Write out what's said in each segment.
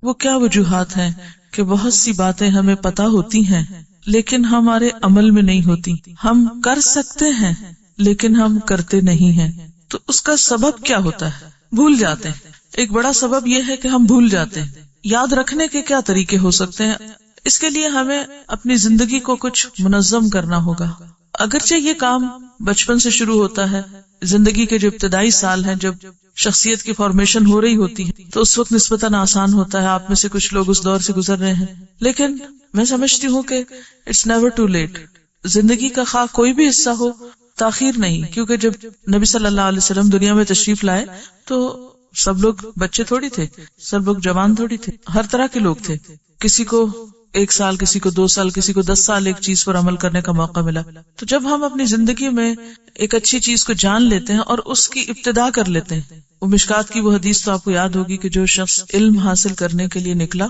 وہ کیا وجوہات ہیں کہ بہت سی باتیں ہمیں پتہ ہوتی ہیں لیکن ہمارے عمل میں نہیں ہوتی. ہم کر سکتے ہیں لیکن ہم کرتے نہیں ہیں. تو اس کا سبب کیا ہوتا ہے؟ بھول جاتے ہیں. ایک بڑا سبب یہ ہے کہ ہم بھول جاتے ہیں. یاد رکھنے کے کیا طریقے ہو سکتے ہیں؟ اس کے لیے ہمیں اپنی زندگی کو کچھ منظم کرنا ہوگا. اگرچہ یہ کام بچپن سے شروع ہوتا ہے، زندگی کے جو ابتدائی سال ہیں، جب شخصیت کی فارمیشن ہو رہی ہوتی ہے، تو اس وقت نسبتاً آسان ہوتا ہے. آپ میں سے کچھ لوگ اس دور سے گزر رہے ہیں، لیکن میں سمجھتی ہوں کہ اٹس نیور ٹو لیٹ. زندگی کا خواہ کوئی بھی حصہ ہو، تاخیر نہیں. کیونکہ جب نبی صلی اللہ علیہ وسلم دنیا میں تشریف لائے تو سب لوگ بچے تھوڑی تھے، سب لوگ جوان تھوڑی تھے، ہر طرح کے لوگ تھے. کسی کو 1 سال، کسی کو 2 سال، کسی کو 10 سال ایک چیز پر عمل کرنے کا موقع ملا. تو جب ہم اپنی زندگی میں ایک اچھی چیز کو جان لیتے ہیں اور اس کی ابتدا کر لیتے ہیں، وہ مشکات کی وہ حدیث تو آپ کو یاد ہوگی کہ جو شخص علم حاصل کرنے کے لیے نکلا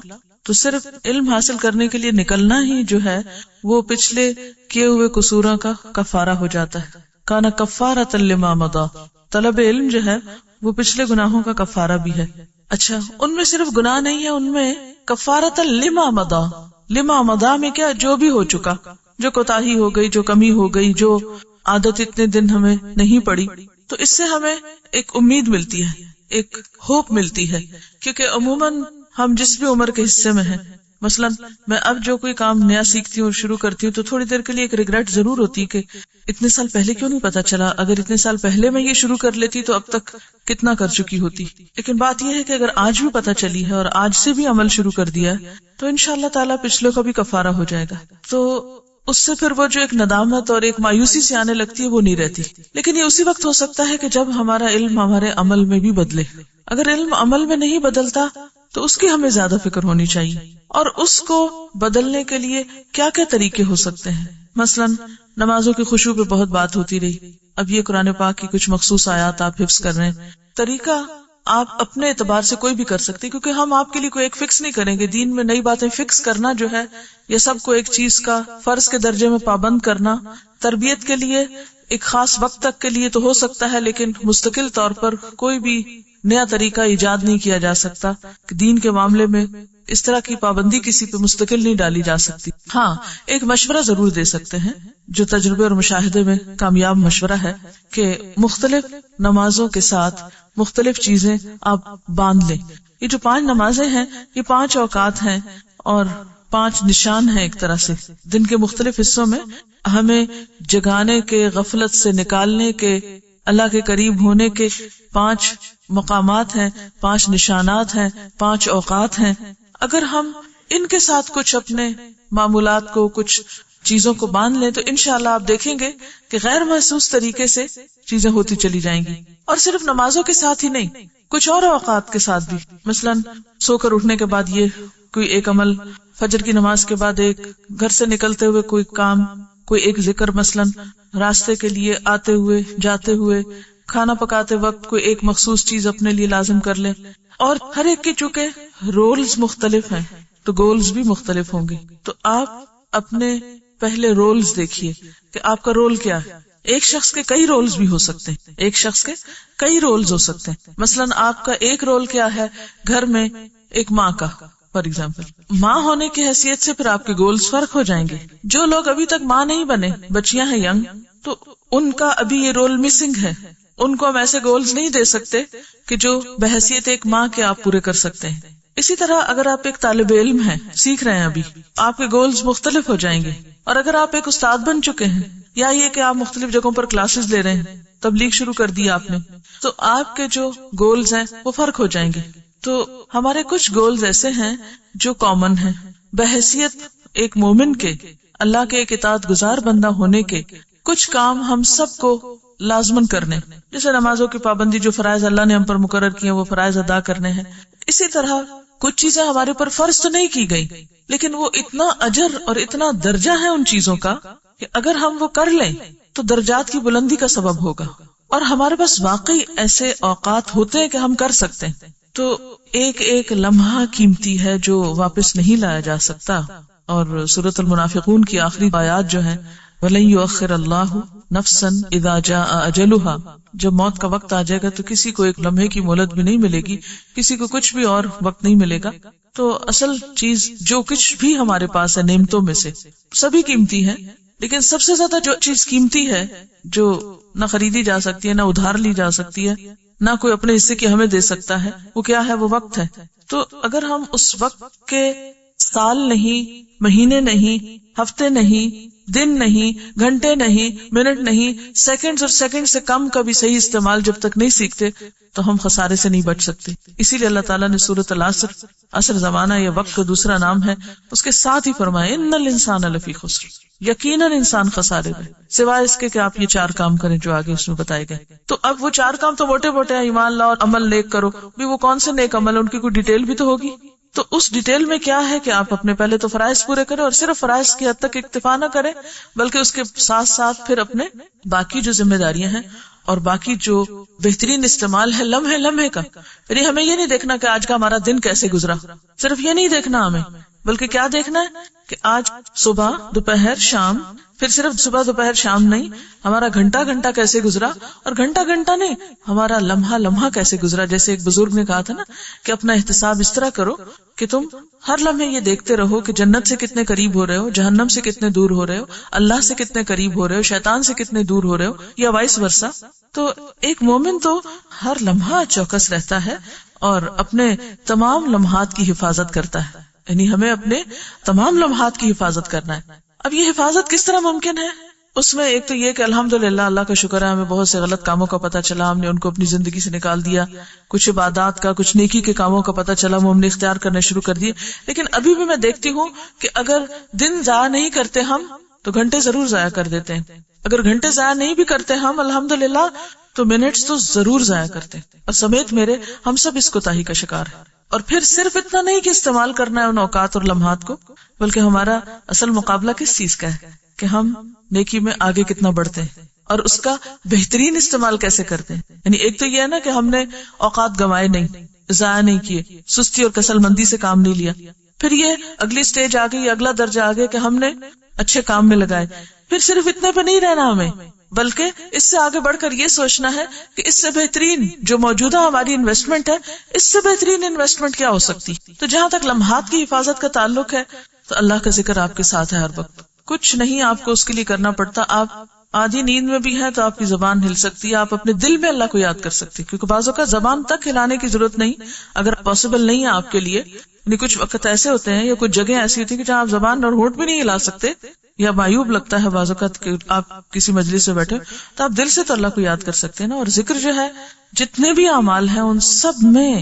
تو صرف علم حاصل کرنے کے لیے نکلنا ہی جو ہے وہ پچھلے کیے ہوئے قصوروں کا کفارہ ہو جاتا ہے. کانا کفارۃ لما مضی، طلب علم جو ہے وہ پچھلے گناہوں کا کفارہ بھی ہے. اچھا، ان میں صرف گناہ نہیں ہے، ان میں کفارۃ لما مضی. لما مضی میں کیا؟ جو بھی ہو چکا، جو کوتاہی ہو گئی، جو کمی ہو گئی، جو عادت اتنے دن ہمیں نہیں پڑی. تو اس سے ہمیں ایک امید ملتی ہے، ایک ہوپ ملتی ہے. کیونکہ عموماً ہم جس بھی عمر کے حصے میں ہیں، مثلا میں اب جو کوئی کام نیا سیکھتی ہوں اور شروع کرتی ہوں تو تھوڑی دیر کے لیے ایک ریگریٹ ضرور ہوتی کہ اتنے سال پہلے کیوں نہیں پتا چلا، اگر اتنے سال پہلے میں یہ شروع کر لیتی تو اب تک کتنا کر چکی ہوتی. لیکن بات یہ ہے کہ اگر آج بھی پتا چلی ہے اور آج سے بھی عمل شروع کر دیا ہے تو انشاءاللہ تعالیٰ پچھلوں کا بھی کفارہ ہو جائے گا. تو اس سے پھر وہ جو ایک ندامت اور ایک مایوسی سے آنے لگتی ہے وہ نہیں رہتی. لیکن یہ اسی وقت ہو سکتا ہے کہ جب ہمارا علم ہمارے عمل میں بھی بدلے. اگر علم عمل میں نہیں بدلتا تو اس کی ہمیں زیادہ فکر ہونی چاہیے. اور اس کو بدلنے کے لیے کیا کیا طریقے ہو سکتے ہیں؟ مثلا نمازوں کی خشوع پہ بہت بات ہوتی رہی. اب یہ قرآن پاک کی کچھ مخصوص آیات آپ حفظ کر رہے ہیں. طریقہ آپ اپنے اعتبار سے کوئی بھی کر سکتے، کیونکہ ہم آپ کے لیے کوئی ایک فکس نہیں کریں گے. دین میں نئی باتیں فکس کرنا جو ہے یہ سب کو ایک چیز کا فرض کے درجے میں پابند کرنا تربیت کے لیے ایک خاص وقت تک کے لیے تو ہو سکتا ہے، لیکن مستقل طور پر کوئی بھی نیا طریقہ ایجاد نہیں کیا جا سکتا. دین کے معاملے میں اس طرح کی پابندی کسی پہ مستقل نہیں ڈالی جا سکتی. ہاں، ایک مشورہ ضرور دے سکتے ہیں جو تجربے اور مشاہدے میں کامیاب مشورہ ہے کہ مختلف نمازوں کے ساتھ مختلف چیزیں آپ باندھ لیں. یہ جو 5 نمازیں ہیں یہ 5 اوقات ہیں اور 5 نشان ہیں. ایک طرح سے دن کے مختلف حصوں میں ہمیں جگانے کے، غفلت سے نکالنے کے، اللہ کے قریب ہونے کے 5 مقامات ہیں، 5 نشانات ہیں، 5 اوقات ہیں. اگر ہم ان کے ساتھ کچھ اپنے معمولات کو، کچھ چیزوں کو باندھ لیں تو انشاءاللہ آپ دیکھیں گے کہ غیر محسوس طریقے سے چیزیں ہوتی چلی جائیں گی. اور صرف نمازوں کے ساتھ ہی نہیں، کچھ اور اوقات کے ساتھ بھی. مثلا سو کر اٹھنے کے بعد یہ کوئی ایک عمل، فجر کی نماز کے بعد ایک، گھر سے نکلتے ہوئے کوئی کام، کوئی ایک ذکر، مثلا راستے کے لیے آتے ہوئے، جاتے ہوئے، کھانا پکاتے وقت کوئی ایک مخصوص چیز اپنے لیے لازم کر لیں. اور ہر ایک کے چونکہ رولز مختلف ہیں تو گولز بھی مختلف ہوں گے. تو آپ اپنے پہلے رولز دیکھیے کہ آپ کا رول کیا ہے. ایک شخص کے کئی رولز بھی ہو سکتے ہیں، ایک شخص کے کئی رولز ہو سکتے ہیں. مثلا آپ کا ایک رول کیا ہے گھر میں، ایک ماں کا فار ایگزامپل. ماں ہونے کی حیثیت سے پھر آپ کے گولز فرق ہو جائیں گے. جو لوگ ابھی تک ماں نہیں بنے، بچیاں ہیں ینگ، تو ان کا ابھی یہ رول مسنگ ہے. ان کو ہم ایسے گولز نہیں دے سکتے کہ جو بحیثیت ایک ماں کے آپ پورے کر سکتے ہیں. اسی طرح اگر آپ ایک طالب علم ہیں، سیکھ رہے ہیں ابھی، آپ کے گولز مختلف ہو جائیں گے. اور اگر آپ ایک استاد بن چکے ہیں، یا یہ کہ آپ مختلف جگہوں پر کلاسز لے رہے ہیں، تبلیغ شروع کر دی آپ نے، تو آپ کے جو گولز ہیں وہ فرق ہو جائیں گے. تو ہمارے کچھ گولز ایسے ہیں جو کامن ہیں. بحیثیت ایک مومن کے، اللہ کے ایک اطاعت گزار بندہ ہونے کے، کچھ کام ہم سب کو لازمن کرنے، جیسے نمازوں کی پابندی، جو فرائض اللہ نے ہم پر مقرر کیے وہ فرائض ادا کرنے ہیں. اسی طرح کچھ چیزیں ہمارے پر فرض تو نہیں کی گئی، لیکن وہ اتنا اجر اور اتنا درجہ ہے ان چیزوں کا کہ اگر ہم وہ کر لیں تو درجات کی بلندی کا سبب ہوگا. اور ہمارے پاس واقعی ایسے اوقات ہوتے ہیں کہ ہم کر سکتے ہیں. تو ایک ایک لمحہ قیمتی ہے جو واپس نہیں لایا جا سکتا. اور سورۃ المنافقون کی آخری آیات جو ہیں، وَلَن يُؤَخِّرَ اللَّهُ نَفْسًا إِذَا جَاءَ أَجَلُهَا، جب موت کا وقت آ جائے گا تو کسی کو ایک لمحے کی مہلت بھی نہیں ملے گی، کسی کو کچھ بھی اور وقت نہیں ملے گا. تو اصل چیز جو کچھ بھی ہمارے پاس ہے نعمتوں میں سے سبھی قیمتی ہے، لیکن سب سے زیادہ جو چیز قیمتی ہے جو نہ خریدی جا سکتی ہے، نہ ادھار لی جا سکتی ہے، نہ کوئی اپنے حصے کی ہمیں دے سکتا ہے، وہ کیا ہے؟ وہ وقت ہے. تو اگر ہم اس وقت کے سال نہیں، مہینے نہیں، ہفتے نہیں، دن نہیں، گھنٹے نہیں، منٹ نہیں، سیکنڈز اور سیکنڈ سے کم کا بھی صحیح استعمال جب تک نہیں سیکھتے تو ہم خسارے سے نہیں بچ سکتے. اسی لیے اللہ تعالیٰ نے سورۃ العصر، عصر زمانہ یا وقت کا دوسرا نام ہے، اس کے ساتھ ہی فرمایا ان الانسان لفی خسر، یقیناً انسان خسارے میں، سوائے اس کے کہ آپ یہ 4 کام کریں جو آگے اس میں بتائے گئے. تو اب وہ 4 کام تو موٹے موٹے ہیں، ایمان لاؤ اور عمل نیک کرو، بھی وہ کون سے نیک عمل، ان کی کوئی ڈیٹیل بھی تو ہوگی. تو اس ڈیٹیل میں کیا ہے کہ آپ اپنے پہلے تو فرائض پورے کریں، اور صرف فرائض کی حد تک اکتفا نہ کریں بلکہ اس کے ساتھ ساتھ پھر اپنے باقی جو ذمہ داریاں ہیں اور باقی جو بہترین استعمال ہے لمحے لمحے کا. یعنی ہمیں یہ نہیں دیکھنا کہ آج کا ہمارا دن کیسے گزرا، صرف یہ نہیں دیکھنا ہمیں، بلکہ کیا دیکھنا ہے کہ آج صبح دوپہر شام، پھر صرف صبح دوپہر شام نہیں، ہمارا گھنٹہ گھنٹہ کیسے گزرا، اور گھنٹہ گھنٹہ نہیں، ہمارا لمحہ لمحہ کیسے گزرا. جیسے ایک بزرگ نے کہا تھا نا کہ اپنا احتساب اس طرح کرو کہ تم ہر لمحے یہ دیکھتے رہو کہ جنت سے کتنے قریب ہو رہے ہو، جہنم سے کتنے دور ہو رہے ہو، اللہ سے کتنے قریب ہو رہے ہو، شیطان سے کتنے دور ہو رہے ہو، یا وائس ورسا. تو ایک مومن تو ہر لمحہ چوکس رہتا ہے اور اپنے تمام لمحات کی حفاظت کرتا ہے. یعنی ہمیں اپنے تمام لمحات کی حفاظت کرنا ہے. اب یہ حفاظت کس طرح ممکن ہے؟ اس میں ایک تو یہ کہ الحمدللہ اللہ کا شکر ہے ہمیں بہت سے غلط کاموں کا پتہ چلا، ہم نے ان کو اپنی زندگی سے نکال دیا، کچھ عبادات کا، کچھ نیکی کے کاموں کا پتہ چلا، وہ ہم نے اختیار کرنے شروع کر دیے. لیکن ابھی بھی میں دیکھتی ہوں کہ اگر دن ضائع نہیں کرتے ہم تو گھنٹے ضرور ضائع کر دیتے ہیں. اگر گھنٹے ضائع نہیں بھی کرتے ہم الحمدللہ تو منٹس تو ضرور ضائع کرتے ہیں. اور سمیت میرے ہم سب اس کوتاہی کا شکار ہیں. اور پھر صرف اتنا نہیں کہ استعمال کرنا ہے ان اوقات اور لمحات کو، بلکہ ہمارا اصل مقابلہ کس چیز کا ہے کہ ہم نیکی میں آگے کتنا بڑھتے ہیں اور اس کا بہترین استعمال کیسے کرتے ہیں. یعنی ایک تو یہ ہے نا کہ ہم نے اوقات گنوائے نہیں، ضائع نہیں کیے، سستی اور کسل مندی سے کام نہیں لیا. پھر یہ اگلی سٹیج آ گئی، اگلا درجہ آ گیا کہ ہم نے اچھے کام میں لگائے. پھر صرف اتنے پہ نہیں رہنا ہمیں، بلکہ اس سے آگے بڑھ کر یہ سوچنا ہے کہ اس سے بہترین جو موجودہ ہماری انویسٹمنٹ ہے، اس سے بہترین انویسٹمنٹ کیا ہو سکتی. تو جہاں تک لمحات کی حفاظت کا تعلق ہے تو اللہ کا ذکر آپ کے ساتھ ہے ہر وقت. کچھ نہیں آپ کو اس کے لیے کرنا پڑتا. آپ آدھی نیند میں بھی ہیں تو آپ کی زبان ہل سکتی ہے، آپ اپنے دل میں اللہ کو یاد کر سکتی، کیونکہ بعضوں کا زبان تک ہلانے کی ضرورت نہیں اگر پاسبل نہیں ہے آپ کے لیے. یعنی کچھ وقت ایسے ہوتے ہیں یا کچھ جگہ ایسی ہوتی ہے کہ جہاں آپ زبان اور ہونٹ بھی نہیں ہلا سکتے، یا معیوب لگتا ہے بعض اوقات کہ آپ کسی مجلس میں بیٹھے تو آپ دل سے تو اللہ کو یاد کر سکتے ہیں نا. اور ذکر جو ہے جتنے بھی اعمال ہیں ان سب میں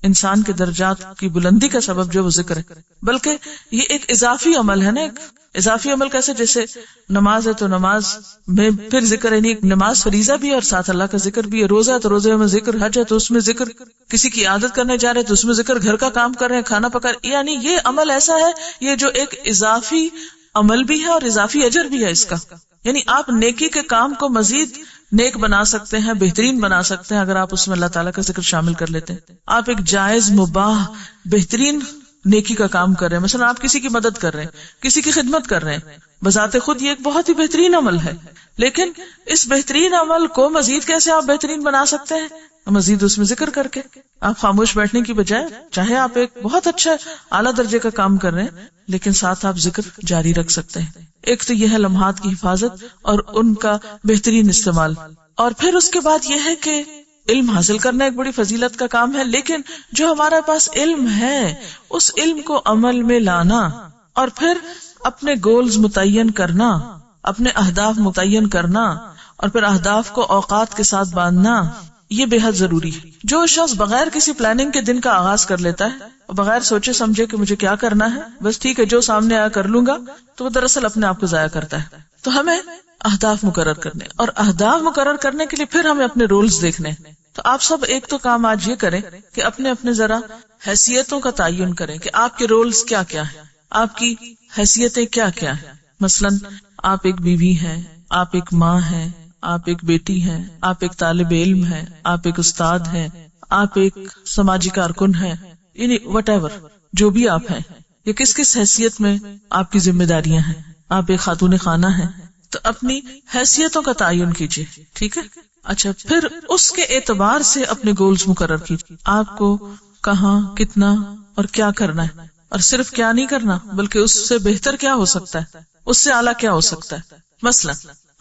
انسان کے درجات کی بلندی کا سبب جو وہ ذکر ہے. بلکہ یہ ایک اضافی عمل ہے نا. ایک اضافی عمل کیسے؟ جیسے نماز ہے تو نماز میں پھر ذکر، یعنی نماز فریضہ بھی ہے اور ساتھ اللہ کا ذکر بھی ہے. روزہ ہے تو روزے میں ذکر، حج ہے تو اس میں ذکر، کسی کی عادت کرنے جا رہے تو اس میں ذکر، گھر کا کام کر رہے ہیں، کھانا پکا رہے. یعنی یہ عمل ایسا ہے یہ جو ایک اضافی عمل بھی ہے اور اضافی اجر بھی ہے اس کا. یعنی آپ نیکی کے کام کو مزید نیک بنا سکتے ہیں، بہترین بنا سکتے ہیں اگر آپ اس میں اللہ تعالیٰ کا ذکر شامل کر لیتے ہیں. آپ ایک جائز مباح بہترین نیکی کا کام کر رہے ہیں، مثلا آپ کسی کی مدد کر رہے ہیں، کسی کی خدمت کر رہے ہیں، بذات خود یہ ایک بہت ہی بہترین عمل ہے. لیکن اس بہترین عمل کو مزید کیسے آپ بہترین بنا سکتے ہیں؟ مزید اس میں ذکر کر کے. آپ خاموش بیٹھنے کی بجائے چاہے آپ ایک بہت اچھا اعلیٰ درجے کا کام کر رہے ہیں لیکن ساتھ آپ ذکر جاری رکھ سکتے ہیں. ایک تو یہ ہے لمحات کی حفاظت اور ان کا بہترین استعمال. اور پھر اس کے بعد یہ ہے کہ علم حاصل کرنا ایک بڑی فضیلت کا کام ہے، لیکن جو ہمارے پاس علم ہے اس علم کو عمل میں لانا اور پھر اپنے گولز متعین کرنا، اپنے اہداف متعین کرنا اور پھر اہداف کو اوقات کے ساتھ باندھنا، یہ بے حد ضروری ہے. جو شخص بغیر کسی پلاننگ کے دن کا آغاز کر لیتا ہے، بغیر سوچے سمجھے کہ مجھے کیا کرنا ہے، بس ٹھیک ہے جو سامنے آیا کر لوں گا، تو وہ دراصل اپنے آپ کو ضائع کرتا ہے. تو ہمیں اہداف مقرر کرنے اور اہداف مقرر کرنے کے لیے پھر ہمیں اپنے رولز دیکھنے. تو آپ سب ایک تو کام آج یہ کریں کہ اپنے اپنے ذرا حیثیتوں کا تعین کریں کہ آپ کے رولز کیا کیا ہیں، آپ کی حیثیتیں کیا کیا ہیں. مثلا آپ ایک بیوی ہیں، آپ ایک ماں ہیں، آپ ایک بیٹی ہیں، آپ ایک طالب علم ہیں، آپ ایک استاد ہیں، آپ ایک سماجی کارکن ہیں، یعنی وٹ ایور جو بھی آپ ہیں، یہ کس کس حیثیت میں آپ کی ذمہ داریاں ہیں. آپ ایک خاتون خانہ ہیں تو اپنی حیثیتوں کا تعین کیجیے، ٹھیک ہے. اچھا پھر اس کے اعتبار سے اپنے گولز مقرر کیجیے. آپ کو کہاں، کتنا اور کیا کرنا ہے، اور صرف کیا نہیں کرنا بلکہ اس سے بہتر کیا ہو سکتا ہے، اس سے اعلیٰ کیا ہو سکتا ہے. مثلا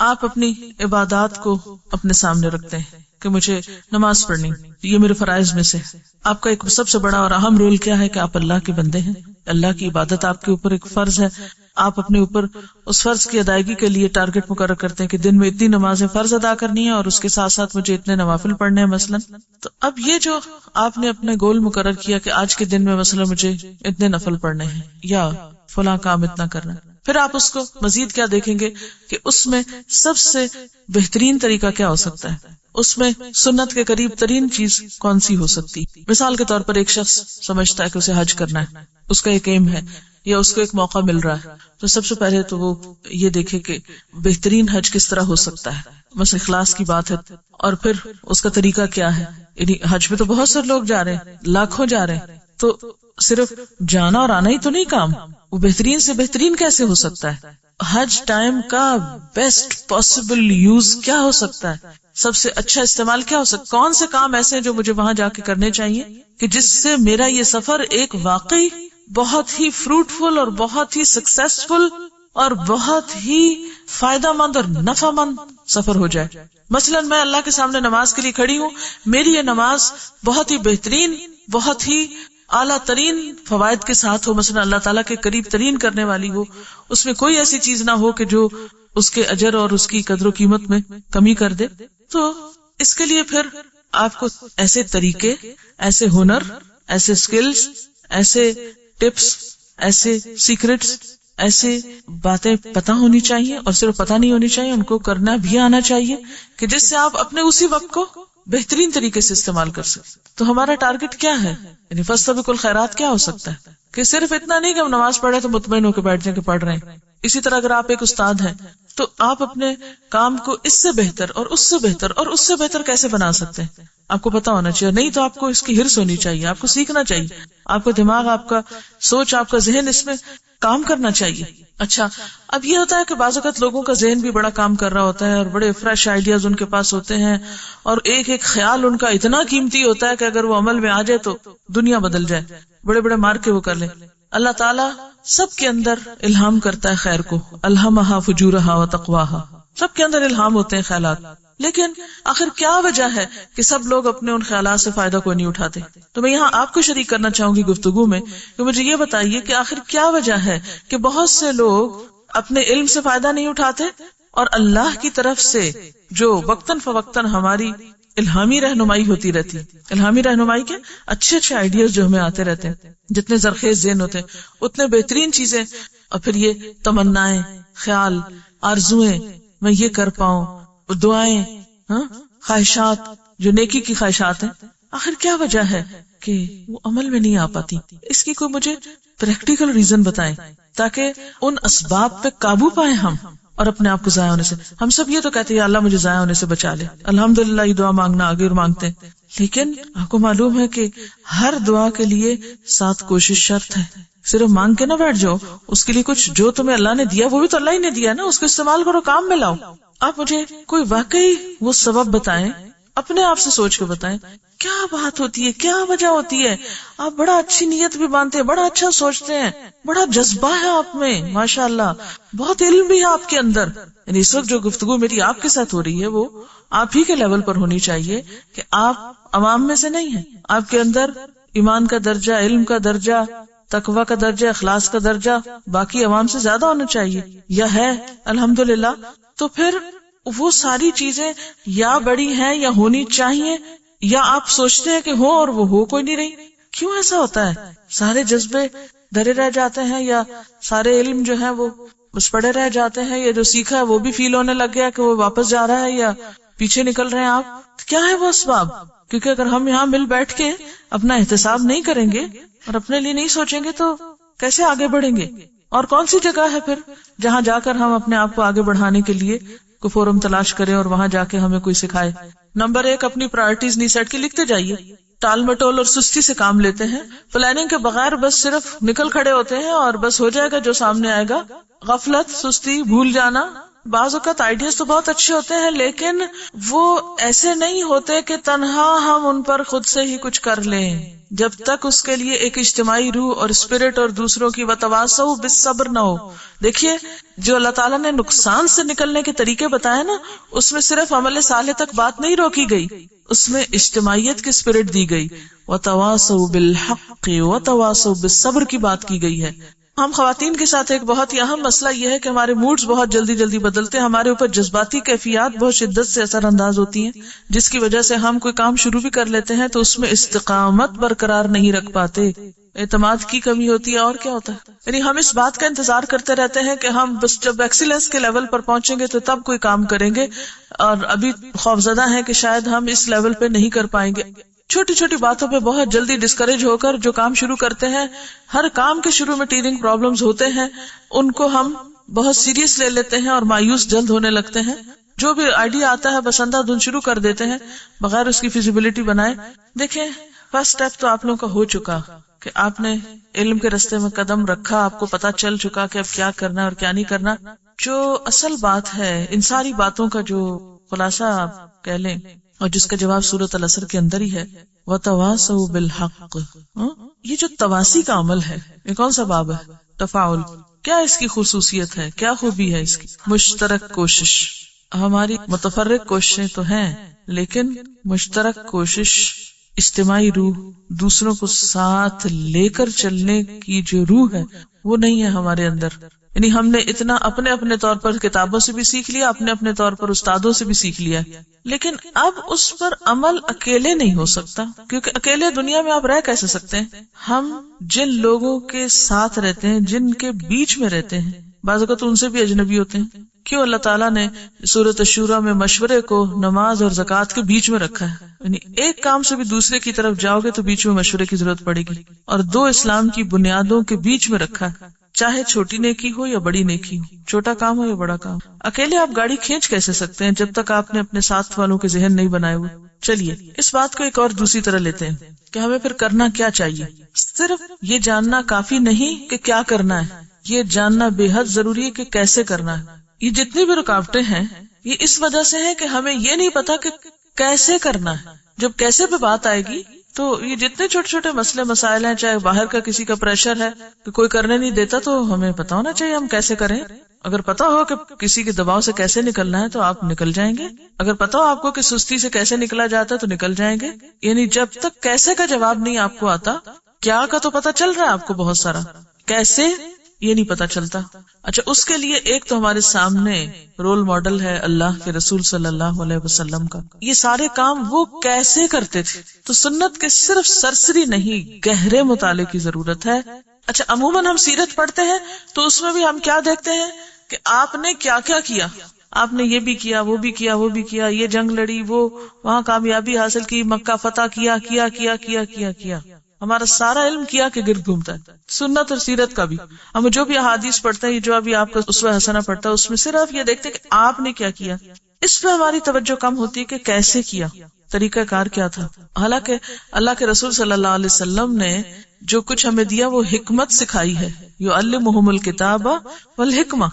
آپ اپنی عبادات کو اپنے سامنے رکھتے ہیں کہ مجھے نماز پڑھنی، یہ میرے فرائض میں سے. آپ کا ایک سب سے بڑا اور اہم رول کیا ہے کہ آپ اللہ کے بندے ہیں، اللہ کی عبادت آپ کے اوپر ایک فرض ہے. آپ اپنے اوپر اس فرض کی ادائیگی کے لیے ٹارگٹ مقرر کرتے ہیں کہ دن میں اتنی نمازیں فرض ادا کرنی ہے اور اس کے ساتھ ساتھ مجھے اتنے نوافل پڑھنے ہیں مثلا. تو اب یہ جو آپ نے اپنے گول مقرر کیا کہ آج کے دن میں مثلا مجھے اتنے نفل پڑھنے ہیں یا فلاں کام اتنا کرنا ہے، پھر آپ اس کو مزید کیا دیکھیں گے کہ اس میں سب سے بہترین طریقہ کیا ہو سکتا ہے، اس میں سنت کے قریب ترین چیز کون سی ہو سکتی. مثال کے طور پر ایک شخص سمجھتا ہے کہ اسے حج کرنا ہے، اس کا ایک ایم ہے یا اس کو ایک موقع مل رہا ہے، تو سب سے پہلے تو وہ یہ دیکھے کہ بہترین حج کس طرح ہو سکتا ہے. مثلا اخلاص کی بات ہے اور پھر اس کا طریقہ کیا ہے. یعنی حج میں تو بہت سے لوگ جا رہے ہیں، لاکھوں جا رہے ہیں، تو صرف جانا اور آنا ہی تو نہیں کام، وہ بہترین سے بہترین کیسے ہو سکتا ہے. حج ٹائم کا بیسٹ پاسبل یوز کیا ہو سکتا ہے، سب سے اچھا استعمال کیا ہو سکتا، کون سے کام ایسے ہیں جو مجھے وہاں جا کے کرنے چاہیے کہ جس سے میرا یہ سفر ایک واقعی بہت ہی فروٹفل اور بہت ہی سکسیسفل اور بہت ہی فائدہ مند اور نفع مند سفر ہو جائے. مثلا میں اللہ کے سامنے نماز کے لیے کھڑی ہوں، میری یہ نماز بہت ہی بہترین، بہت ہی اعلیٰ ترین فوائد کے ساتھ ہو، مثلا اللہ تعالیٰ کے قریب ترین کرنے والی ہو، اس میں کوئی ایسی چیز نہ ہو کہ جو اس کے اجر اور اس کی قدر و قیمت میں کمی کر دے. تو اس کے لیے پھر آپ کو ایسے طریقے، ایسے ہنر، ایسے سکلز، ایسے ٹپس، ایسے سیکرٹس، ایسے باتیں پتہ ہونی چاہیے، اور صرف پتہ نہیں ہونی چاہیے، ان کو کرنا بھی آنا چاہیے کہ جس سے آپ اپنے اسی وقت کو بہترین طریقے سے استعمال کر سکیں. تو ہمارا ٹارگٹ کیا ہے، یعنی فاستبقوا الخیرات کیا ہو سکتا ہے کہ صرف اتنا نہیں کہ ہم نماز پڑھے تو مطمئن ہو کے بیٹھ جائیں کہ پڑھ رہے ہیں. اسی طرح اگر آپ ایک استاد ہیں تو آپ اپنے کام کو اس سے بہتر اور اس سے بہتر اور اس سے بہتر کیسے بنا سکتے ہیں، آپ کو پتا ہونا چاہیے. نہیں تو آپ کو اس کی ہرس ہونی چاہیے، آپ کو سیکھنا چاہیے، آپ کا دماغ، آپ کا سوچ، آپ کا ذہن اس میں کام کرنا چاہیے. اچھا، اب یہ ہوتا ہے کہ بعض اوقات لوگوں کا ذہن بھی بڑا کام کر رہا ہوتا ہے اور بڑے فریش آئیڈیاز ان کے پاس ہوتے ہیں، اور ایک ایک خیال ان کا اتنا قیمتی ہوتا ہے کہ اگر وہ عمل میں آ جائے تو دنیا بدل جائے، بڑے بڑے مار کے وہ کر لیں. اللہ تعالیٰ سب کے اندر الہام کرتا ہے خیر کو، الہمہا فجورہا و تقواہا، سب کے اندر الہام ہوتے ہیں خیالات. لیکن آخر کیا وجہ ہے کہ سب لوگ اپنے ان خیالات سے فائدہ کوئی نہیں اٹھاتے؟ تو میں یہاں آپ کو شریک کرنا چاہوں گی گفتگو میں کہ مجھے یہ بتائیے کہ آخر کیا وجہ ہے کہ بہت سے لوگ اپنے علم سے فائدہ نہیں اٹھاتے، اور اللہ کی طرف سے جو وقتاً فوقتاً ہماری الہامی رہنمائی ہوتی رہتی، الہامی رہنمائی کے اچھے اچھے آئیڈیاز جو ہمیں آتے رہتے ہیں، جتنے زرخیز ذہن ہوتے ہیں اتنے بہترین چیزیں، اور پھر یہ تمنائیں، خیال، آرزویں، میں یہ کر پاؤں، دعائیں، خواہشات جو نیکی کی خواہشات ہیں، آخر کیا وجہ ہے کہ وہ عمل میں نہیں آ پاتی؟ اس کی کوئی مجھے پریکٹیکل ریزن بتائیں تاکہ ان اسباب پہ قابو پائیں ہم اور اپنے آپ کو ضائع ہونے سے. ہم سب یہ تو کہتے ہیں اللہ مجھے ضائع ہونے سے بچا لے، الحمدللہ یہ دعا مانگنا آگے اور مانگتے ہیں، لیکن آپ کو معلوم ہے کہ ہر دعا کے لیے 7 کوشش شرط ہے. صرف مانگ کے نہ بیٹھ جاؤ، اس کے لیے کچھ جو تمہیں اللہ نے دیا وہ بھی تو اللہ ہی نے دیا نا، اس کو استعمال کرو، کام میں لاؤ. آپ مجھے کوئی واقعی وہ سبب بتائیں، اپنے آپ سے سوچ کے بتائیں کیا بات ہوتی ہے، کیا وجہ ہوتی ہے. آپ بڑا اچھی نیت بھی مانتے ہیں، بڑا اچھا سوچتے ہیں، بڑا جذبہ ہے آپ میں ماشاءاللہ، بہت علم بھی ہے آپ کے اندر. یعنی اس وقت جو گفتگو میری آپ کے ساتھ ہو رہی ہے وہ آپ ہی کے لیول پر ہونی چاہیے کہ آپ عوام میں سے نہیں ہیں. آپ کے اندر ایمان کا درجہ، علم کا درجہ، تقوی کا درجہ، اخلاص کا درجہ باقی عوام سے زیادہ ہونا چاہیے، یا ہے الحمدللہ. تو پھر وہ ساری چیزیں یا بڑی ہیں یا ہونی چاہیے، یا آپ سوچتے ہیں کہ ہو اور وہ ہو کوئی نہیں رہی. کیوں ایسا ہوتا ہے؟ سارے جذبے دھرے رہ جاتے ہیں، یا سارے علم جو ہے وہ بس پڑے رہ جاتے ہیں، یا جو سیکھا ہے وہ بھی فیل ہونے لگ گیا کہ وہ واپس جا رہا ہے یا پیچھے نکل رہے ہیں آپ. کیا ہے وہ اسباب؟ کیونکہ اگر ہم یہاں مل بیٹھ کے اپنا احتساب نہیں کریں گے اور اپنے لیے نہیں سوچیں گے تو کیسے آگے بڑھیں گے؟ اور کون سی جگہ ہے پھر جہاں جا کر ہم اپنے آپ کو آگے بڑھانے کے لیے کوئی فورم تلاش کریں اور وہاں جا کے ہمیں کوئی سکھائے؟ نمبر 1، اپنی پرائرٹیز نہیں سیٹ کی. لکھتے جائیے. ٹال مٹول اور سستی سے کام لیتے ہیں، پلاننگ کے بغیر بس صرف نکل کھڑے ہوتے ہیں اور بس ہو جائے گا جو سامنے آئے گا. غفلت، سستی، بھول جانا، بعض اوقات آئیڈیاز تو بہت اچھے ہوتے ہیں لیکن وہ ایسے نہیں ہوتے کہ تنہا ہم ان پر خود سے ہی کچھ کر لیں، جب تک اس کے لیے ایک اجتماعی روح اور اسپرٹ اور دوسروں کی وتواصوا بالصبر نہ ہو. دیکھیے جو اللہ تعالیٰ نے نقصان سے نکلنے کے طریقے بتائے نا، اس میں صرف عمل صالح تک بات نہیں روکی گئی، اس میں اجتماعیت کی اسپرٹ دی گئی، وتواصوا بالحق وتواصوا بالصبر کی بات کی گئی ہے. ہم خواتین کے ساتھ ایک بہت ہی اہم مسئلہ یہ ہے کہ ہمارے موڈز بہت جلدی جلدی بدلتے ہیں، ہمارے اوپر جذباتی کیفیات بہت شدت سے اثر انداز ہوتی ہیں، جس کی وجہ سے ہم کوئی کام شروع بھی کر لیتے ہیں تو اس میں استقامت برقرار نہیں رکھ پاتے، اعتماد کی کمی ہوتی ہے. اور کیا ہوتا ہے، یعنی ہم اس بات کا انتظار کرتے رہتے ہیں کہ ہم بس جب ایکسیلنس کے لیول پر پہنچیں گے تو تب کوئی کام کریں گے، اور ابھی خوفزدہ ہیں کہ شاید ہم اس لیول پہ نہیں کر پائیں گے. چھوٹی چھوٹی باتوں پہ بہت جلدی ڈسکریج ہو کر جو کام شروع کرتے ہیں، ہر کام کے شروع میں ٹیرنگ پرابلمز ہوتے ہیں، ان کو ہم بہت سیریس لے لیتے ہیں اور مایوس جلد ہونے لگتے ہیں. جو بھی آئیڈیا آتا ہے بس اندھا دھند شروع کر دیتے ہیں بغیر اس کی فیزیبلٹی بنائے. دیکھیں فرسٹ اسٹیپ تو آپ لوگوں کا ہو چکا کہ آپ نے علم کے راستے میں قدم رکھا، آپ کو پتا چل چکا کہ اب کیا کرنا ہے اور کیا نہیں کرنا. جو اصل بات ہے ان ساری باتوں کا جو خلاصہ آپ کہہ لیں اور جس کا جواب سورۃ العصر کے اندر ہی ہے، وَتَوَاصَوْا بِالْحَقِّ. یہ جو تواسی کا عمل ہے یہ کون سا باب ہے؟ تفاعل. کیا اس کی خصوصیت ہے، کیا خوبی ہے اس کی؟ مشترک کوشش. ہماری متفرق کوششیں تو ہیں لیکن مشترک کوشش، اجتماعی روح، دوسروں کو ساتھ لے کر چلنے کی جو روح ہے وہ نہیں ہے ہمارے اندر. یعنی ہم نے اتنا اپنے اپنے طور پر کتابوں سے بھی سیکھ لیا، اپنے اپنے طور پر استادوں سے بھی سیکھ لیا، لیکن اب اس پر عمل اکیلے نہیں ہو سکتا، کیونکہ اکیلے دنیا میں آپ رہ کیسے سکتے ہیں؟ ہم جن لوگوں کے ساتھ رہتے ہیں، جن کے بیچ میں رہتے ہیں، بعض اوقات ان سے بھی اجنبی ہوتے ہیں. کیوں اللہ تعالیٰ نے سورۃ الشورى میں مشورے کو نماز اور زکوٰۃ کے بیچ میں رکھا ہے؟ یعنی ایک کام سے بھی دوسرے کی طرف جاؤ گے تو بیچ میں مشورے کی ضرورت پڑے گی، اور دو اسلام کی بنیادوں کے بیچ میں رکھا ہے، چاہے چھوٹی نیکی ہو یا بڑی نیکی ہو، چھوٹا کام ہو یا بڑا کام. اکیلے آپ گاڑی کھینچ کیسے سکتے ہیں جب تک آپ نے اپنے ساتھ والوں کے ذہن نہیں بنائے ہوئے؟ چلیے اس بات کو ایک اور دوسری طرح لیتے ہیں کہ ہمیں پھر کرنا کیا چاہیے. صرف یہ جاننا کافی نہیں کہ کیا کرنا ہے، یہ جاننا بے حد ضروری ہے کہ کیسے کرنا ہے. یہ جتنی بھی رکاوٹیں ہیں یہ اس وجہ سے ہے کہ ہمیں یہ نہیں پتا کہ کیسے کرنا ہے. جب کیسے پہ بات آئے گی تو یہ جتنے چھوٹے چھوٹے مسئلے مسائل ہیں، چاہے باہر کا کسی کا پریشر ہے کہ کوئی کرنے نہیں دیتا، تو ہمیں پتا ہونا چاہیے ہم کیسے کریں. اگر پتا ہو کہ کسی کے دباؤ سے کیسے نکلنا ہے تو آپ نکل جائیں گے. اگر پتا ہو آپ کو کہ سستی سے کیسے نکلا جاتا ہے تو نکل جائیں گے. یعنی جب تک کیسے کا جواب نہیں آپ کو آتا، کیا کا تو پتا چل رہا ہے آپ کو بہت سارا، کیسے یہ نہیں پتا چلتا. اچھا، اس کے لیے ایک تو ہمارے سامنے رول ماڈل ہے اللہ کے رسول صلی اللہ علیہ وسلم کا. یہ سارے کام وہ کیسے کرتے تھے، تو سنت کے صرف سرسری نہیں گہرے مطالعے کی ضرورت ہے. اچھا، عموماً ہم سیرت پڑھتے ہیں تو اس میں بھی ہم کیا دیکھتے ہیں کہ آپ نے کیا کیا کیا، آپ نے یہ بھی کیا، وہ بھی کیا، وہ بھی کیا، یہ جنگ لڑی، وہ وہاں کامیابی حاصل کی، مکہ فتح کیا کیا کیا کیا کیا کیا. ہمارا سارا علم کیا کے گرد گھومتا ہے. سنت اور سیرت کا بھی ہم جو بھی احادیث پڑھتے ہیں، جو ابھی آپ کا اسوہ حسنہ پڑھتا ہے، اس میں صرف یہ دیکھتے ہیں کہ آپ نے کیا کیا. اس پہ ہماری توجہ کم ہوتی ہے کہ کیسے کیا، طریقہ کار کیا تھا. حالانکہ اللہ کے رسول صلی اللہ علیہ وسلم نے جو کچھ ہمیں دیا وہ حکمت سکھائی ہے. یعلمہم الکتاب والحکمہ.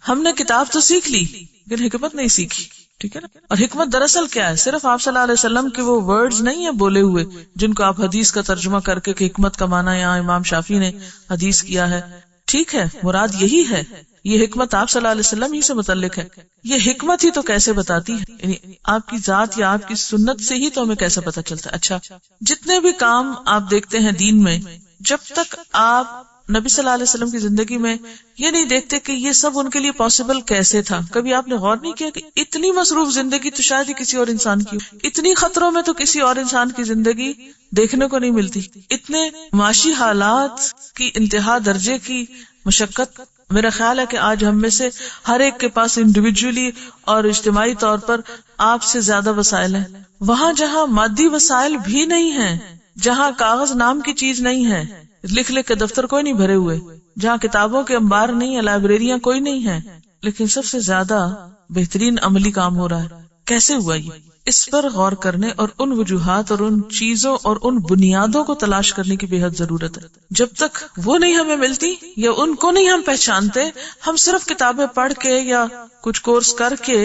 ہم نے کتاب تو سیکھ لی لیکن حکمت نہیں سیکھی. ٹھیک ہے نا. اور حکمت دراصل کیا ہے؟ صرف آپ صلی اللہ علیہ وسلم کے وہ ورڈز نہیں ہیں بولے ہوئے جن کو آپ حدیث کا ترجمہ کر کے کہ حکمت کا معنی یہاں امام شافعی نے حدیث کیا ہے. ٹھیک ہے، مراد یہی ہے. یہ حکمت آپ صلی اللہ علیہ وسلم ہی سے متعلق ہے. یہ حکمت ہی تو کیسے بتاتی ہے، یعنی آپ کی ذات یا آپ کی سنت سے ہی تو ہمیں کیسے پتا چلتا ہے. اچھا، جتنے بھی کام آپ دیکھتے ہیں دین میں، جب تک آپ نبی صلی اللہ علیہ وسلم کی زندگی میں یہ نہیں دیکھتے کہ یہ سب ان کے لیے پاسبل کیسے تھا. کبھی آپ نے غور نہیں کیا کہ اتنی مصروف زندگی تو شاید ہی کسی اور انسان کی، اتنی خطروں میں تو کسی اور انسان کی زندگی دیکھنے کو نہیں ملتی. اتنے معاشی حالات کی انتہا درجے کی مشقت. میرا خیال ہے کہ آج ہم میں سے ہر ایک کے پاس انڈیویجولی اور اجتماعی طور پر آپ سے زیادہ وسائل ہیں. وہاں جہاں مادی وسائل بھی نہیں ہیں، جہاں کاغذ نام کی چیز نہیں ہے، لکھ لکھ کے دفتر کوئی نہیں بھرے ہوئے، جہاں کتابوں کے انبار نہیں ہیں، لائبریریاں کوئی نہیں ہیں، لیکن سب سے زیادہ بہترین عملی کام ہو رہا ہے. کیسے ہوا یہ؟ اس پر غور کرنے اور ان وجوہات اور ان چیزوں اور ان بنیادوں کو تلاش کرنے کی بے حد ضرورت ہے. جب تک وہ نہیں ہمیں ملتی یا ان کو نہیں ہم پہچانتے، ہم صرف کتابیں پڑھ کے یا کچھ کورس کر کے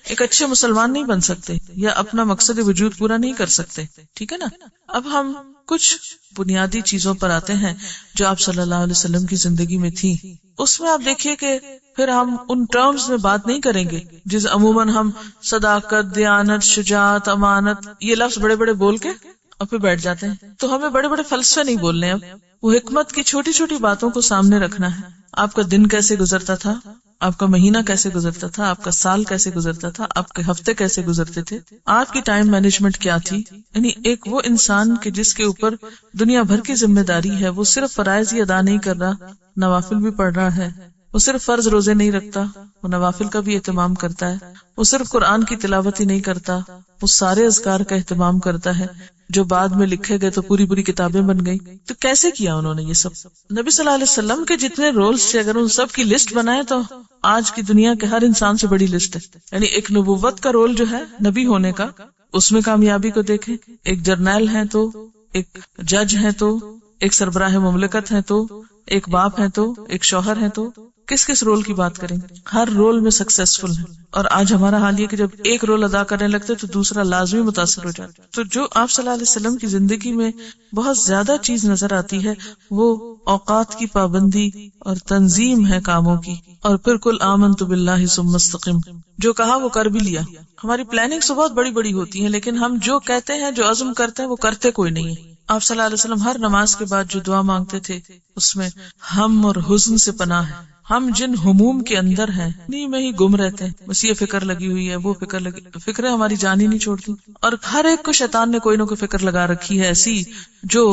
ایک اچھے مسلمان نہیں بن سکتے یا اپنا مقصد وجود پورا نہیں کر سکتے. ٹھیک ہے نا؟ اب ہم کچھ بنیادی چیزوں پر آتے ہیں جو آپ صلی اللہ علیہ وسلم کی زندگی میں تھی. اس میں آپ دیکھیے کہ پھر ہم ان ٹرمز میں بات نہیں کریں گے جس عموماً ہم صداقت، دیانت، شجاعت، امانت یہ لفظ بڑے بڑے بول کے اور پھر بیٹھ جاتے ہیں. تو ہمیں بڑے بڑے فلسفے نہیں بولنے، اب وہ حکمت کی چھوٹی چھوٹی باتوں کو سامنے رکھنا ہے. آپ کا دن کیسے گزرتا تھا، آپ کا مہینہ کیسے گزرتا تھا، آپ کا سال کیسے گزرتا تھا، آپ کے ہفتے کیسے گزرتے تھے، آپ کی ٹائم مینجمنٹ کیا تھی. یعنی ایک وہ انسان کہ جس کے اوپر دنیا بھر کی ذمہ داری ہے، وہ صرف فرائض ہی ادا نہیں کر رہا، نوافل بھی پڑھ رہا ہے. وہ صرف فرض روزے نہیں رکھتا، وہ نوافل کا بھی اہتمام کرتا ہے. وہ صرف قرآن کی تلاوت ہی نہیں کرتا، وہ سارے اذکار کا اہتمام کرتا ہے جو بعد میں لکھے گئے تو پوری پوری کتابیں بن گئی. تو کیسے کیا انہوں نے یہ سب؟ نبی صلی اللہ علیہ وسلم کے جتنے رولز تھے، اگر ان سب کی لسٹ بنائے تو آج کی دنیا کے ہر انسان سے بڑی لسٹ ہے. یعنی ایک نبوت کا رول جو ہے نبی ہونے کا، اس میں کامیابی کو دیکھیں. ایک جرنیل ہیں تو، ایک جج ہیں تو، ایک سربراہ مملکت ہیں تو، ایک باپ ہیں تو، ایک شوہر ہیں تو، کس کس رول کی بات کریں گے؟ ہر رول میں سکسیسفل ہے. اور آج ہمارا حال یہ کہ جب ایک رول ادا کرنے لگتے تو دوسرا لازمی متاثر ہو جاتا. تو جو آپ صلی اللہ علیہ وسلم کی زندگی میں بہت زیادہ چیز نظر آتی ہے وہ اوقات کی پابندی اور تنظیم ہے کاموں کی. اور پھر کل آمنت باللہ ثم استقم، جو کہا وہ کر بھی لیا. ہماری پلاننگ تو بہت بڑی بڑی ہوتی ہے، لیکن ہم جو کہتے ہیں، جو عزم کرتے ہیں، وہ کرتے کوئی نہیں ہے. آپ صلی اللہ علیہ وسلم ہر نماز کے بعد جو دعا مانگتے تھے اس میں ہم اور حزن سے پناہ ہے. ہم جن ہموم کے اندر ہیں انہیں میں ہی گم رہتے ہیں. بس یہ فکر لگی ہوئی ہے، وہ فکر لگی، فکریں ہماری جان ہی نہیں چھوڑتی. اور ہر ایک کو شیطان نے کوئی نہ کوئی فکر لگا رکھی ہے ایسی جو